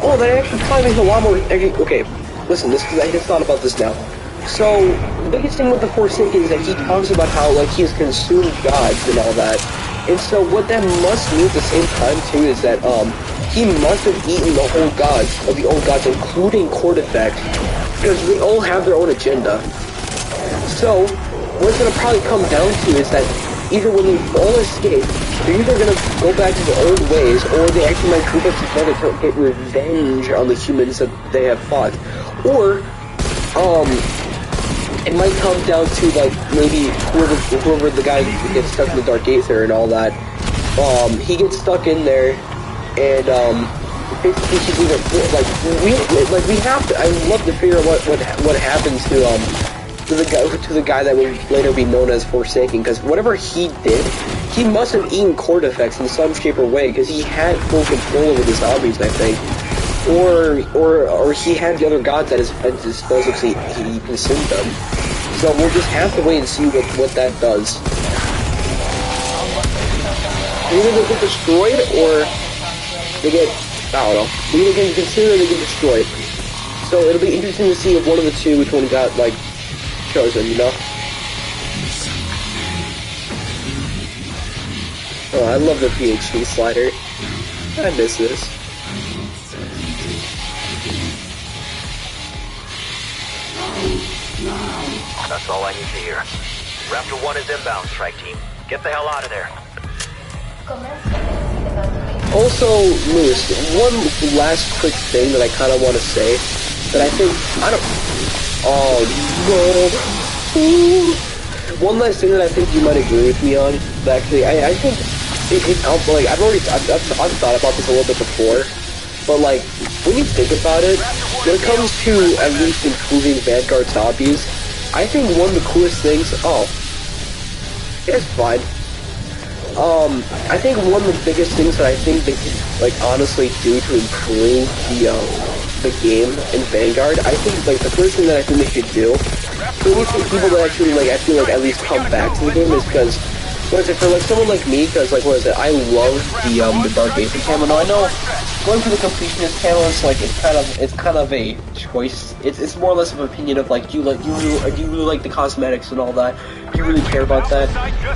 oh that actually probably makes a lot more. Okay, listen, I just thought about this now. So, the biggest thing with the Forsaken is that he talks about how, like, he has consumed gods and all that. And so, what that must mean at the same time, too, is that, he must have eaten the whole gods, of the old gods, including Cordyceps, because they all have their own agenda. So, what it's gonna probably come down to is that either when they all escape, they're either gonna go back to the old ways, or they actually might group up together to get revenge on the humans that they have fought. Or, it might come down to, like, maybe whoever the guy who gets stuck in the Dark Aether and all that, he gets stuck in there, and, basically he's either, we have to, I'd love to figure out what happens to the guy that would later be known as Forsaken, because whatever he did, he must have eaten Cordyceps in some shape or way, because he had full control over the zombies, I think. Or he had the other gods at his disposal because he consumed them. So we'll just have to wait and see what that does. Either they get destroyed or they get, I don't know, they either get consumed or they get destroyed. So it'll be interesting to see if one of the two, which one got, like, chosen, you know? Oh, I love the PhD slider. I miss this. That's all I need to hear. Raptor 1 is inbound, strike team. Get the hell out of there. Also, Lewis, one last quick thing that I kind of want to say, that I think, one last thing that I think you might agree with me on, that actually, I think, like, I've thought about this a little bit before, but like, when you think about it, when it comes to at least improving Vanguard zombies, I think one of the coolest things, it's fine. I think one of the biggest things that I think they could, like, honestly do to improve the game in Vanguard, I think, like, the first thing that I think they should do, for at least people that actually, like, I feel like at least come back to the game is because, what is it, for, like, someone like me, because, like, what is it, I love the Dark Aether camo. Now, I know, going for the completionist camo is, like, it's kind of a choice. It's more or less of an opinion of, like, do you really like the cosmetics and all that? Do you really care about that?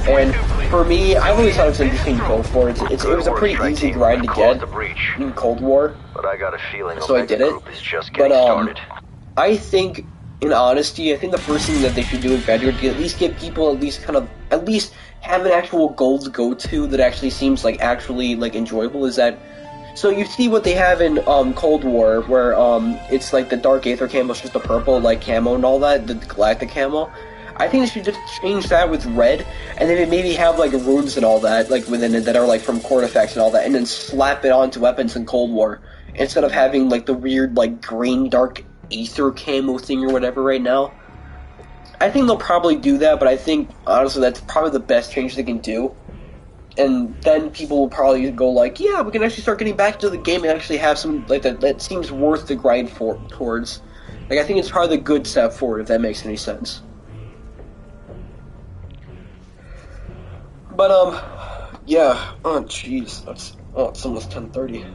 And for me, I always thought it was interesting to go for. It was a pretty easy grind to get in Cold War, But I got a feeling so I did it. Group is just But getting started. I think, in honesty, I think the first thing that they should do in Vanguard is at least get people at least have an actual goal to go to that actually seems like actually like enjoyable. Is that so? You see what they have in Cold War, where it's like the Dark Aether camo is just a purple like camo and all that, the Galactic camo. I think they should just change that with red, and then maybe have like runes and all that like within it that are like from core effects and all that, and then slap it onto weapons in Cold War instead of having like the weird like green Dark Aether camo thing or whatever right now. I think they'll probably do that, but I think honestly that's probably the best change they can do. And then people will probably go like, yeah, we can actually start getting back to the game and actually have some like that seems worth the grind towards. Like I think it's probably the good step forward if that makes any sense. But yeah. Oh jeez, it's almost 10:30.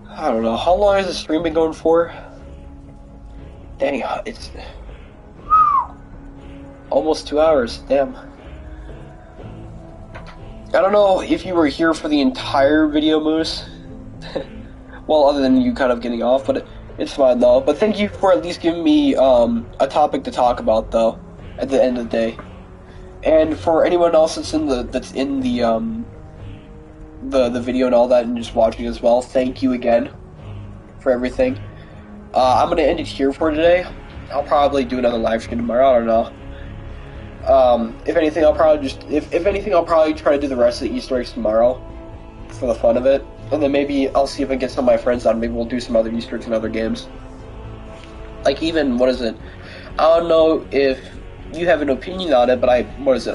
I don't know. How long has the stream been going for? Dang, it's almost 2 hours. Damn. I don't know if you were here for the entire video, Moose. Well, other than you kind of getting off, but it's fine though. But thank you for at least giving me a topic to talk about, though, at the end of the day. And for anyone else that's in the video and all that and just watching as well, thank you again for everything. I'm gonna end it here for today. I'll probably do another live stream tomorrow. I don't know. If anything, I'll probably try to do the rest of the Easter eggs tomorrow for the fun of it, and then maybe I'll see if I can get some of my friends on. Maybe we'll do some other Easter eggs in other games. Like even what is it? I don't know if you have an opinion on it, but I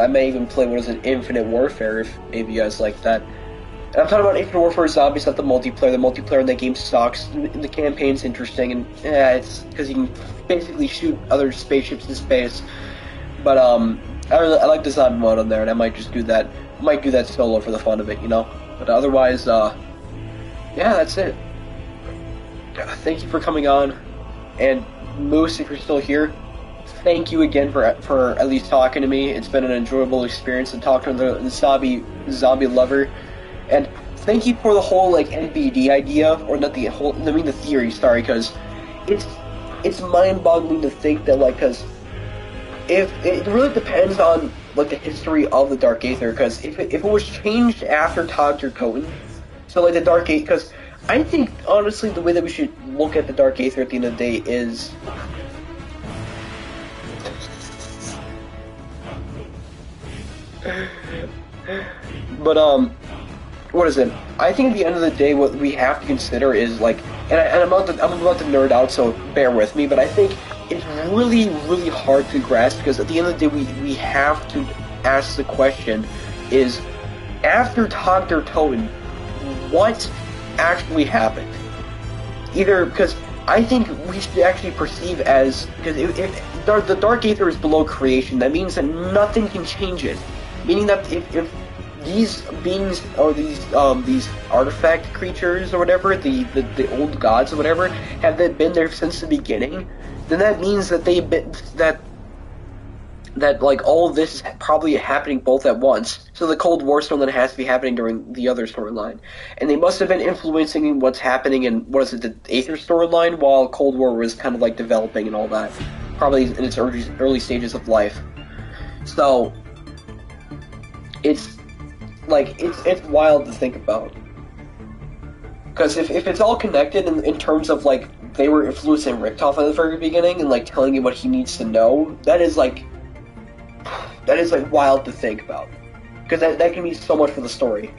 may even play Infinite Warfare if maybe you guys like that. And I'm talking about Infinite Warfare Zombies, not the multiplayer. The multiplayer in that game sucks. The campaign's interesting, and it's because you can basically shoot other spaceships in space. But I like the zombie mode on there, and I might just do that. I might do that solo for the fun of it, you know. But otherwise, yeah, that's it. Thank you for coming on, and Moose, if you're still here, thank you again for at least talking to me. It's been an enjoyable experience to talk to the zombie lover. And thank you for the whole like NBD idea, or not the whole. I mean the theory. Sorry, because it's mind-boggling to think that like, because if it really depends on like the history of the Dark Aether. Because if it was changed after Dr. Toten, so like the Dark Aether. Because I think honestly the way that we should look at the Dark Aether at the end of the day is. But what is it? I think at the end of the day, what we have to consider is like, and I'm about to nerd out, so bear with me. But I think it's really, really hard to grasp because at the end of the day, we have to ask the question: is after Dr. Toten, what actually happened? Either because I think we should actually perceive as because if the Dark Aether is below creation, that means that nothing can change it. Meaning that if these beings or these artifact creatures or whatever, the old gods or whatever, have they been there since the beginning, then that means that that like all of this is probably happening both at once. So the Cold War storyline has to be happening during the other storyline, and they must have been influencing what's happening in the Aether storyline while Cold War was kind of like developing and all that, probably in its early stages of life. So it's wild to think about. Because if it's all connected in terms of, like, they were influencing Richtof at the very beginning and, like, telling him what he needs to know, that is wild to think about. Because that can mean so much for the story.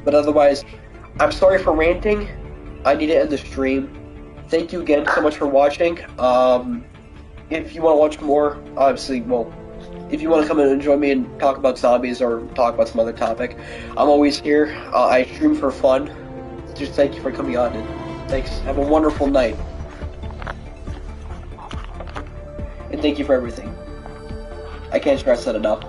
But otherwise, I'm sorry for ranting. I need to end the stream. thank you again so much for watching. If you want to watch more, obviously, well, if you want to come in and join me and talk about zombies or talk about some other topic, I'm always here. I stream for fun. Just thank you for coming on, and thanks. Have a wonderful night. And thank you for everything. I can't stress that enough.